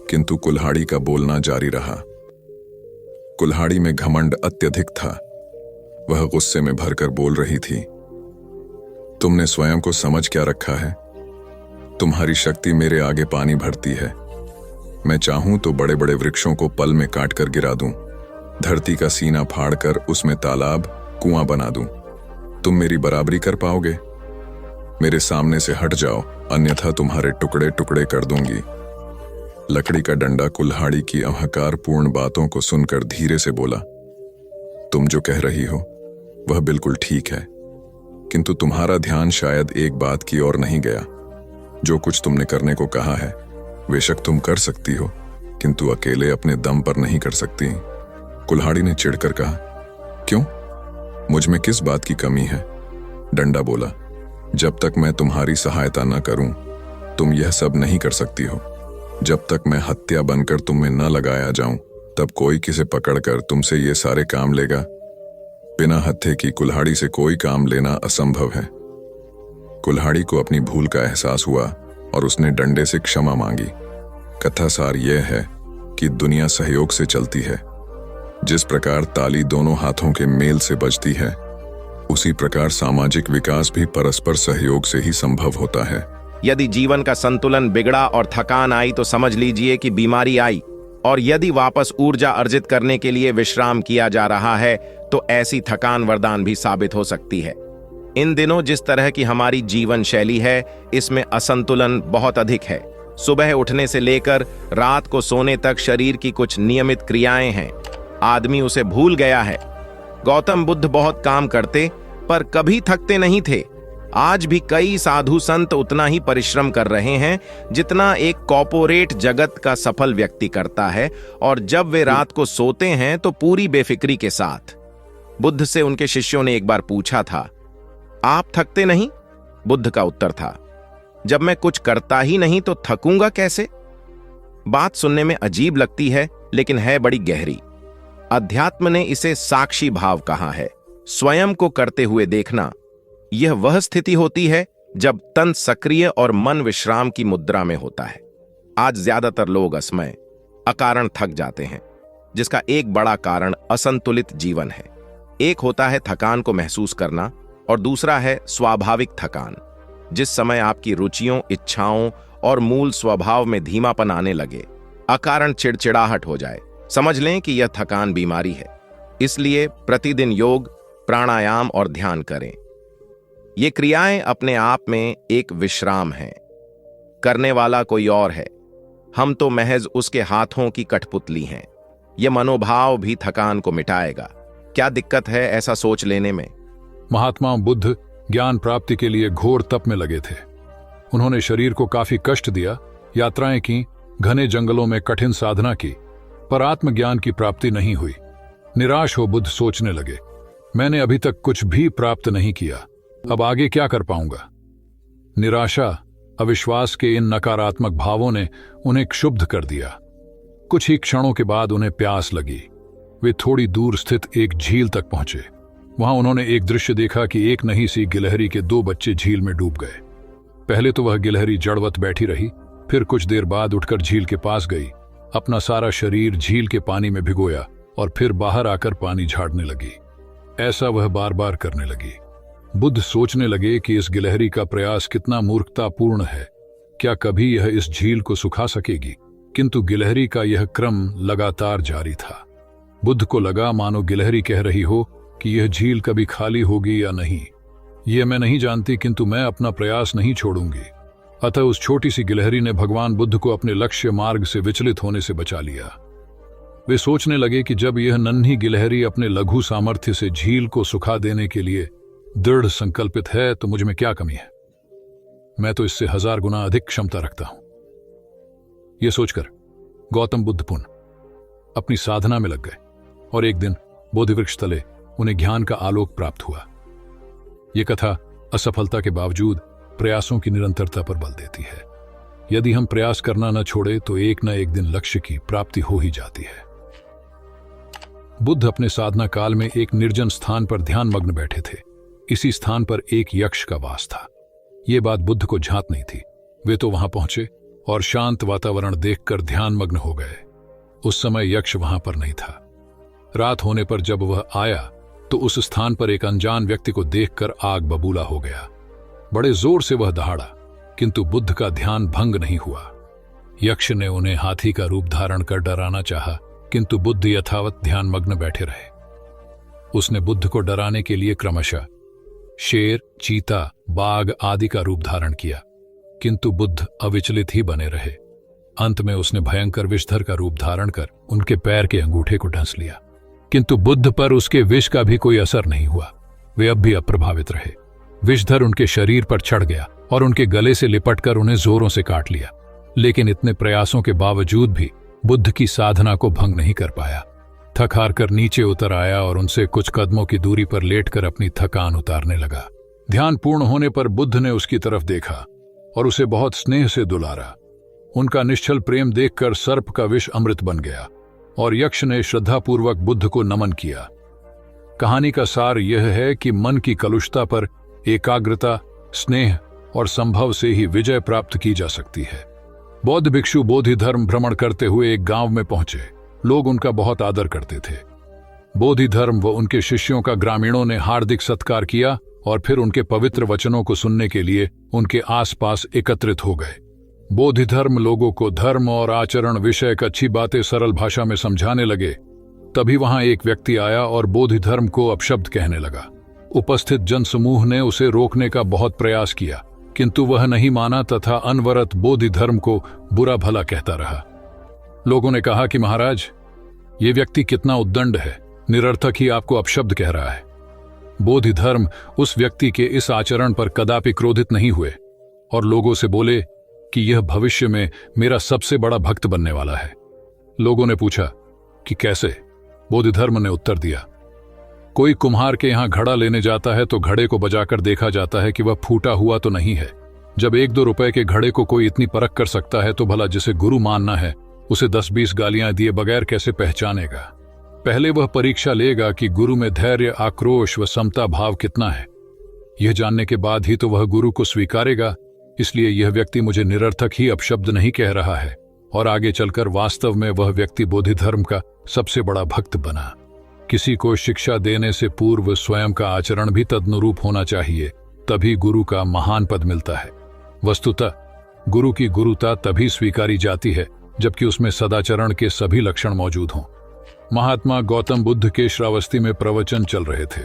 किंतु कुल्हाड़ी का बोलना जारी रहा। कुल्हाड़ी में घमंड अत्यधिक था। वह गुस्से में भरकर बोल रही थी, तुमने स्वयं को समझ क्या रखा है? तुम्हारी शक्ति मेरे आगे पानी भरती है। मैं चाहूं तो बड़े बड़े वृक्षों को पल में काट कर गिरा दूं, धरती का सीना फाड़कर उसमें तालाब कुआं बना दूं। तुम मेरी बराबरी कर पाओगे? मेरे सामने से हट जाओ, अन्यथा तुम्हारे टुकड़े टुकड़े कर दूंगी। लकड़ी का डंडा कुल्हाड़ी की अहंकारपूर्ण बातों को सुनकर धीरे से बोला, तुम जो कह रही हो वह बिल्कुल ठीक है, किंतु तुम्हारा ध्यान शायद एक बात की ओर नहीं गया। जो कुछ तुमने करने को कहा है बेशक तुम कर सकती हो, किंतु अकेले अपने दम पर नहीं कर सकती। कुल्हाड़ी ने चिढ़कर कहा, क्यों? मुझ में किस बात की कमी है? डंडा बोला, जब तक मैं तुम्हारी सहायता न करूं तुम यह सब नहीं कर सकती हो। जब तक मैं हत्या बनकर तुम में न लगाया जाऊं तब कोई किसे पकड़कर तुमसे ये सारे काम लेगा? बिना हत्थे की कुल्हाड़ी से कोई काम लेना असंभव है। कुल्हाड़ी को अपनी भूल का एहसास हुआ और उसने डंडे से क्षमा मांगी। कथा सार यह है कि दुनिया सहयोग से चलती है। जिस प्रकार ताली दोनों हाथों के मेल से बजती है, उसी प्रकार सामाजिक विकास भी परस्पर सहयोग से ही संभव होता है। यदि जीवन का संतुलन बिगड़ा और थकान आई तो समझ लीजिए कि बीमारी आई, और यदि वापस ऊर्जा अर्जित करने के लिए विश्राम किया जा रहा है तो ऐसी थकान वरदान भी साबित हो सकती है। इन दिनों जिस तरह की हमारी जीवन शैली है, इसमें असंतुलन बहुत अधिक है। सुबह उठने से लेकर रात को सोने तक शरीर की कुछ नियमित क्रियाएं हैं, आदमी उसे भूल गया है। गौतम बुद्ध बहुत काम करते पर कभी थकते नहीं थे। आज भी कई साधु संत उतना ही परिश्रम कर रहे हैं जितना एक कॉर्पोरेट जगत का सफल व्यक्ति करता है, और जब वे रात को सोते हैं तो पूरी बेफिक्री के साथ। बुद्ध से उनके शिष्यों ने एक बार पूछा था, आप थकते नहीं? बुद्ध का उत्तर था, जब मैं कुछ करता ही नहीं तो थकूंगा कैसे? बात सुनने में अजीब लगती है लेकिन है बड़ी गहरी। अध्यात्म ने इसे साक्षी भाव कहा है। स्वयं को करते हुए देखना, यह वह स्थिति होती है जब तन सक्रिय और मन विश्राम की मुद्रा में होता है। आज ज्यादातर लोग असमय अकारण थक जाते हैं, जिसका एक बड़ा कारण असंतुलित जीवन है। एक होता है थकान को महसूस करना और दूसरा है स्वाभाविक थकान। जिस समय आपकी रुचियों, इच्छाओं और मूल स्वभाव में धीमापन आने लगे, अकारण चिड़चिड़ाहट हो जाए, समझ लें कि यह थकान बीमारी है। इसलिए प्रतिदिन योग, प्राणायाम और ध्यान करें। ये क्रियाएं अपने आप में एक विश्राम हैं। करने वाला कोई और है, हम तो महज उसके हाथों की कठपुतली हैं। यह मनोभाव भी थकान को मिटाएगा। क्या दिक्कत है ऐसा सोच लेने में? महात्मा बुद्ध ज्ञान प्राप्ति के लिए घोर तप में लगे थे। उन्होंने शरीर को काफी कष्ट दिया, यात्राएं की, घने जंगलों में कठिन साधना की, पर आत्मज्ञान की प्राप्ति नहीं हुई। निराश हो बुद्ध सोचने लगे, मैंने अभी तक कुछ भी प्राप्त नहीं किया, अब आगे क्या कर पाऊंगा? निराशा, अविश्वास के इन नकारात्मक भावों ने उन्हें क्षुब्ध कर दिया। कुछ ही क्षणों के बाद उन्हें प्यास लगी। वे थोड़ी दूर स्थित एक झील तक पहुंचे। वहां उन्होंने एक दृश्य देखा कि एक नन्ही सी गिलहरी के 2 बच्चे झील में डूब गए। पहले तो वह गिलहरी जड़वत बैठी रही, फिर कुछ देर बाद उठकर झील के पास गई, अपना सारा शरीर झील के पानी में भिगोया और फिर बाहर आकर पानी झाड़ने लगी। ऐसा वह बार बार करने लगी। बुद्ध सोचने लगे कि इस गिलहरी का प्रयास कितना मूर्खतापूर्ण है। क्या कभी यह इस झील को सुखा सकेगी? किंतु गिलहरी का यह क्रम लगातार जारी था। बुद्ध को लगा मानो गिलहरी कह रही हो कि यह झील कभी खाली होगी या नहीं, यह मैं नहीं जानती, किंतु मैं अपना प्रयास नहीं छोड़ूंगी। अतः उस छोटी सी गिलहरी ने भगवान बुद्ध को अपने लक्ष्य मार्ग से विचलित होने से बचा लिया। वे सोचने लगे कि जब यह नन्ही गिलहरी अपने लघु सामर्थ्य से झील को सुखा देने के लिए दृढ़ संकल्पित है तो मुझ में क्या कमी है? मैं तो इससे 1000 गुना अधिक क्षमता रखता हूं। ये सोचकर गौतम बुद्ध पुनः अपनी साधना में लग गए और एक दिन बोधिवृक्ष तले उन्हें ज्ञान का आलोक प्राप्त हुआ। ये कथा असफलता के बावजूद प्रयासों की निरंतरता पर बल देती है। यदि हम प्रयास करना न छोड़े तो एक न एक दिन लक्ष्य की प्राप्ति हो ही जाती है। बुद्ध अपने साधना काल में एक निर्जन स्थान पर ध्यान मग्न बैठे थे। इसी स्थान पर एक यक्ष का वास था। ये बात बुद्ध को झांत नहीं थी। वे तो वहां पहुंचे और शांत वातावरण देखकर ध्यान मग्न हो गए। उस समय यक्ष वहां पर नहीं था। रात होने पर जब वह आया तो उस स्थान पर एक अनजान व्यक्ति को देखकर आग बबूला हो गया। बड़े जोर से वह दहाड़ा, किंतु बुद्ध का ध्यान भंग नहीं हुआ। यक्ष ने उन्हें हाथी का रूप धारण कर डराना चाहा, किंतु बुद्ध यथावत ध्यान मग्न बैठे रहे। उसने बुद्ध को डराने के लिए क्रमशः शेर, चीता, बाघ आदि का रूप धारण किया, किंतु बुद्ध अविचलित ही बने रहे। अंत में उसने भयंकर विषधर का रूप धारण कर उनके पैर के अंगूठे को ढंस लिया, किंतु बुद्ध पर उसके विष का भी कोई असर नहीं हुआ। वे अब भी अप्रभावित रहे। विषधर उनके शरीर पर चढ़ गया और उनके गले से लिपटकर उन्हें जोरों से काट लिया, लेकिन इतने प्रयासों के बावजूद भी बुद्ध की साधना को भंग नहीं कर पाया। थक हार कर नीचे उतर आया और उनसे कुछ कदमों की दूरी पर लेटकर अपनी थकान उतारने लगा। ध्यान पूर्ण होने पर बुद्ध ने उसकी तरफ देखा और उसे बहुत स्नेह से दुलारा। उनका निश्चल प्रेम देखकर सर्प का विष अमृत बन गया और यक्ष ने श्रद्धापूर्वक बुद्ध को नमन किया। कहानी का सार यह है कि मन की कलुषता पर एकाग्रता, स्नेह और संभव से ही विजय प्राप्त की जा सकती है। बौद्ध भिक्षु बोधि धर्म भ्रमण करते हुए एक गांव में पहुंचे। लोग उनका बहुत आदर करते थे। बोधि धर्म व उनके शिष्यों का ग्रामीणों ने हार्दिक सत्कार किया और फिर उनके पवित्र वचनों को सुनने के लिए उनके आसपास एकत्रित हो गए। बोधि धर्म लोगों को धर्म और आचरण विषयक अच्छी बातें सरल भाषा में समझाने लगे। तभी वहां एक व्यक्ति आया और बोधि धर्म को अपशब्द कहने लगा। उपस्थित जनसमूह ने उसे रोकने का बहुत प्रयास किया, किंतु वह नहीं माना तथा अनवरत बोधि धर्म को बुरा भला कहता रहा। लोगों ने कहा कि महाराज, ये व्यक्ति कितना उद्दंड है, निरर्थक ही आपको अपशब्द कह रहा है। बोधि धर्म उस व्यक्ति के इस आचरण पर कदापि क्रोधित नहीं हुए और लोगों से बोले कि यह भविष्य में मेरा सबसे बड़ा भक्त बनने वाला है। लोगों ने पूछा कि कैसे? बोधि धर्म ने उत्तर दिया, कोई कुम्हार के यहां घड़ा लेने जाता है तो घड़े को बजाकर देखा जाता है कि वह फूटा हुआ तो नहीं है। जब 1-2 रुपए के घड़े को कोई इतनी परख कर सकता है तो भला जिसे गुरु मानना है उसे 10-20 गालियां दिए बगैर कैसे पहचानेगा? पहले वह परीक्षा लेगा कि गुरु में धैर्य, आक्रोश व समता भाव कितना है। यह जानने के बाद ही तो वह गुरु को स्वीकारेगा। इसलिए यह व्यक्ति मुझे निरर्थक ही अपशब्द नहीं कह रहा है और आगे चलकर वास्तव में वह व्यक्ति बोधि धर्म का सबसे बड़ा भक्त बना। किसी को शिक्षा देने से पूर्व स्वयं का आचरण भी तदनुरूप होना चाहिए, तभी गुरु का महान पद मिलता है। वस्तुतः गुरु की गुरुता तभी स्वीकारी जाती है जबकि उसमें सदाचरण के सभी लक्षण मौजूद हों। महात्मा गौतम बुद्ध के श्रावस्ती में प्रवचन चल रहे थे।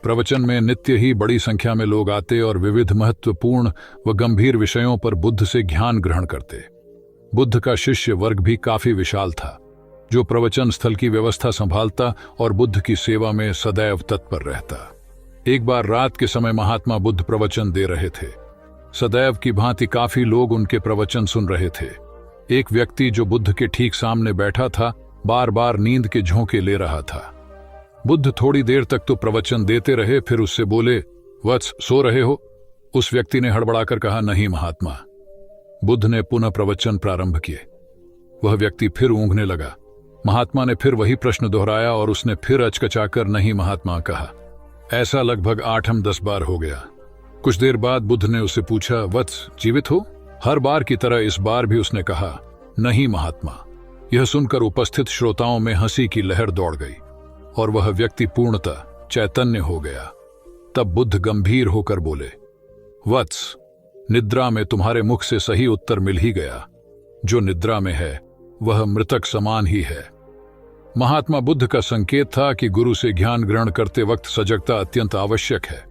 प्रवचन में नित्य ही बड़ी संख्या में लोग आते और विविध महत्वपूर्ण व गंभीर विषयों पर बुद्ध से ज्ञान ग्रहण करते। बुद्ध का शिष्य वर्ग भी काफी विशाल था, जो प्रवचन स्थल की व्यवस्था संभालता और बुद्ध की सेवा में सदैव तत्पर रहता। एक बार रात के समय महात्मा बुद्ध प्रवचन दे रहे थे। सदैव की भांति काफी लोग उनके प्रवचन सुन रहे थे। एक व्यक्ति जो बुद्ध के ठीक सामने बैठा था बार बार नींद के झोंके ले रहा था। बुद्ध थोड़ी देर तक तो प्रवचन देते रहे, फिर उससे बोले, वत्स, सो रहे हो? उस व्यक्ति ने हड़बड़ाकर कहा, नहीं महात्मा। बुद्ध ने पुनः प्रवचन प्रारंभ किए। वह व्यक्ति फिर ऊँघने लगा। महात्मा ने फिर वही प्रश्न दोहराया और उसने फिर अचकचाकर नहीं महात्मा कहा। ऐसा लगभग 8-10 बार हो गया। कुछ देर बाद बुद्ध ने उससे पूछा, वत्स, जीवित हो? हर बार की तरह इस बार भी उसने कहा, नहीं महात्मा। यह सुनकर उपस्थित श्रोताओं में हंसी की लहर दौड़ गई और वह व्यक्ति पूर्णतः चैतन्य हो गया। तब बुद्ध गंभीर होकर बोले, वत्स, निद्रा में तुम्हारे मुख से सही उत्तर मिल ही गया। जो निद्रा में है वह मृतक समान ही है। महात्मा बुद्ध का संकेत था कि गुरु से ज्ञान ग्रहण करते वक्त सजगता अत्यंत आवश्यक है।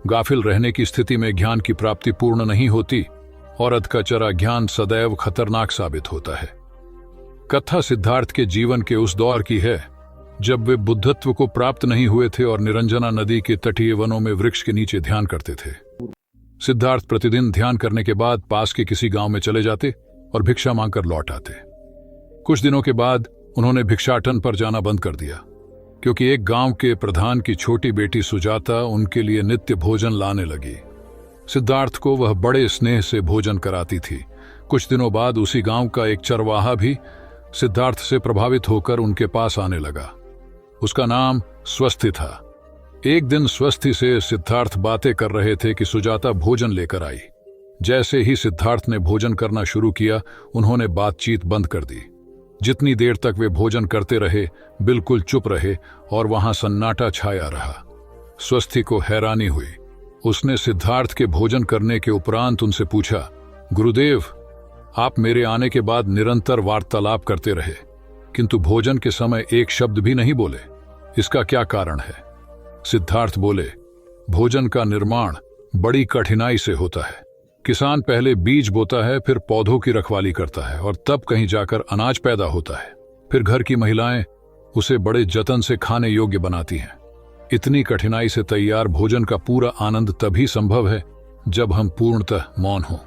गाफिल रहने की स्थिति में ज्ञान की प्राप्ति पूर्ण नहीं होती और अधकचरा ज्ञान सदैव खतरनाक साबित होता है। कथा सिद्धार्थ के जीवन के उस दौर की है जब वे बुद्धत्व को प्राप्त नहीं हुए थे और निरंजना नदी के तटीय वनों में वृक्ष के नीचे ध्यान करते थे। सिद्धार्थ प्रतिदिन ध्यान करने के बाद पास के किसी गांव में चले जाते, और भिक्षा मांगकर लौट आते। कुछ दिनों के बाद उन्होंने भिक्षाटन पर जाना बंद कर दिया, क्योंकि एक गांव के प्रधान की छोटी बेटी सुजाता उनके लिए नित्य भोजन लाने लगी। सिद्धार्थ को वह बड़े स्नेह से भोजन कराती थी। कुछ दिनों बाद उसी गांव का एक चरवाहा भी सिद्धार्थ से प्रभावित होकर उनके पास आने लगा। उसका नाम स्वस्थी था। एक दिन स्वस्थी से सिद्धार्थ बातें कर रहे थे कि सुजाता भोजन लेकर आई। जैसे ही सिद्धार्थ ने भोजन करना शुरू किया, उन्होंने बातचीत बंद कर दी। जितनी देर तक वे भोजन करते रहे, बिल्कुल चुप रहे और वहां सन्नाटा छाया रहा। स्वस्थी को हैरानी हुई। उसने सिद्धार्थ के भोजन करने के उपरांत उनसे पूछा, गुरुदेव, आप मेरे आने के बाद निरंतर वार्तालाप करते रहे, किंतु भोजन के समय एक शब्द भी नहीं बोले। इसका क्या कारण है? सिद्धार्थ बोले, भोजन का निर्माण बड़ी कठिनाई से होता है। किसान पहले बीज बोता है, फिर पौधों की रखवाली करता है और तब कहीं जाकर अनाज पैदा होता है। फिर घर की महिलाएं उसे बड़े जतन से खाने योग्य बनाती हैं। इतनी कठिनाई से तैयार भोजन का पूरा आनंद तभी संभव है जब हम पूर्णतः मौन हों।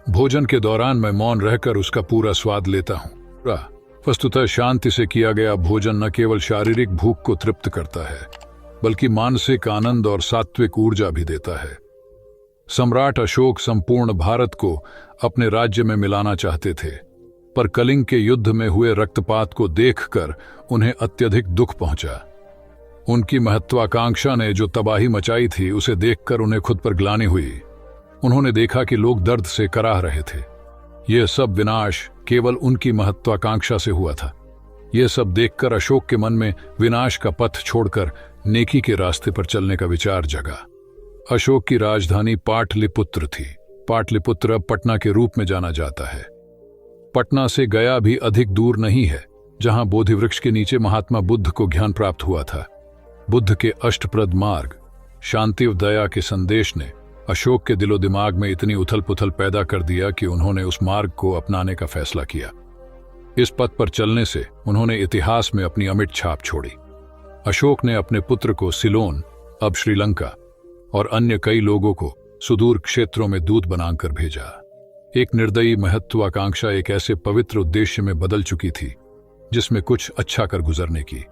भोजन के दौरान मैं मौन रहकर उसका पूरा स्वाद लेता हूं। वस्तुतः शांति से किया गया भोजन न केवल शारीरिक भूख को तृप्त करता है, बल्कि मानसिक आनंद और सात्विक ऊर्जा भी देता है। सम्राट अशोक संपूर्ण भारत को अपने राज्य में मिलाना चाहते थे, पर कलिंग के युद्ध में हुए रक्तपात को देखकर उन्हें अत्यधिक दुख पहुंचा। उनकी महत्वाकांक्षा ने जो तबाही मचाई थी, उसे देखकर उन्हें खुद पर ग्लानि हुई। उन्होंने देखा कि लोग दर्द से कराह रहे थे। यह सब विनाश केवल उनकी महत्वाकांक्षा से हुआ था। यह सब देखकर अशोक के मन में विनाश का पथ छोड़कर नेकी के रास्ते पर चलने का विचार जगा। अशोक की राजधानी पाटलिपुत्र थी। पाटलिपुत्र अब पटना के रूप में जाना जाता है। पटना से गया भी अधिक दूर नहीं है, जहां बोधि वृक्ष के नीचे महात्मा बुद्ध को ज्ञान प्राप्त हुआ था। बुद्ध के अष्टप्रद मार्ग, शांति और दया के संदेश ने अशोक के दिलो दिमाग में इतनी उथल पुथल पैदा कर दिया कि उन्होंने उस मार्ग को अपनाने का फैसला किया। इस पथ पर चलने से उन्होंने इतिहास में अपनी अमिट छाप छोड़ी। अशोक ने अपने पुत्र को सिलोन, अब श्रीलंका, और अन्य कई लोगों को सुदूर क्षेत्रों में दूत बनाकर भेजा। एक निर्दयी महत्वाकांक्षा एक ऐसे पवित्र उद्देश्य में बदल चुकी थी जिसमें कुछ अच्छा कर गुजरने की,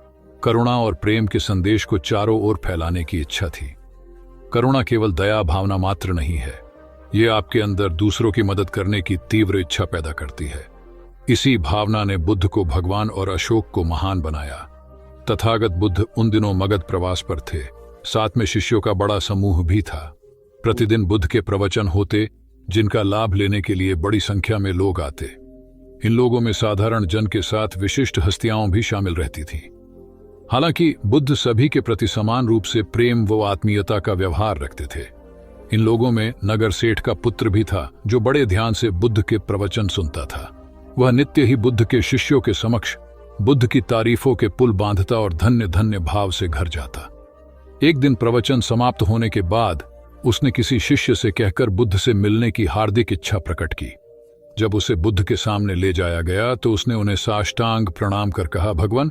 करुणा और प्रेम के संदेश को चारों ओर फैलाने की इच्छा थी। करुणा केवल दया भावना मात्र नहीं है, ये आपके अंदर दूसरों की मदद करने की तीव्र इच्छा पैदा करती है। इसी भावना ने बुद्ध को भगवान और अशोक को महान बनाया। तथागत बुद्ध उन दिनों मगध प्रवास पर थे। साथ में शिष्यों का बड़ा समूह भी था। प्रतिदिन बुद्ध के प्रवचन होते, जिनका लाभ लेने के लिए बड़ी संख्या में लोग आते। इन लोगों में साधारण जन के साथ विशिष्ट हस्तियां भी शामिल रहती थीं। हालांकि बुद्ध सभी के प्रति समान रूप से प्रेम व आत्मीयता का व्यवहार रखते थे। इन लोगों में नगर सेठ का पुत्र भी था, जो बड़े ध्यान से बुद्ध के प्रवचन सुनता था। वह नित्य ही बुद्ध के शिष्यों के समक्ष बुद्ध की तारीफों के पुल बांधता और धन्य धन्य भाव से घर जाता। एक दिन प्रवचन समाप्त होने के बाद उसने किसी शिष्य से कहकर बुद्ध से मिलने की हार्दिक इच्छा प्रकट की। जब उसे बुद्ध के सामने ले जाया गया तो उसने उन्हें साष्टांग प्रणाम कर कहा, भगवान,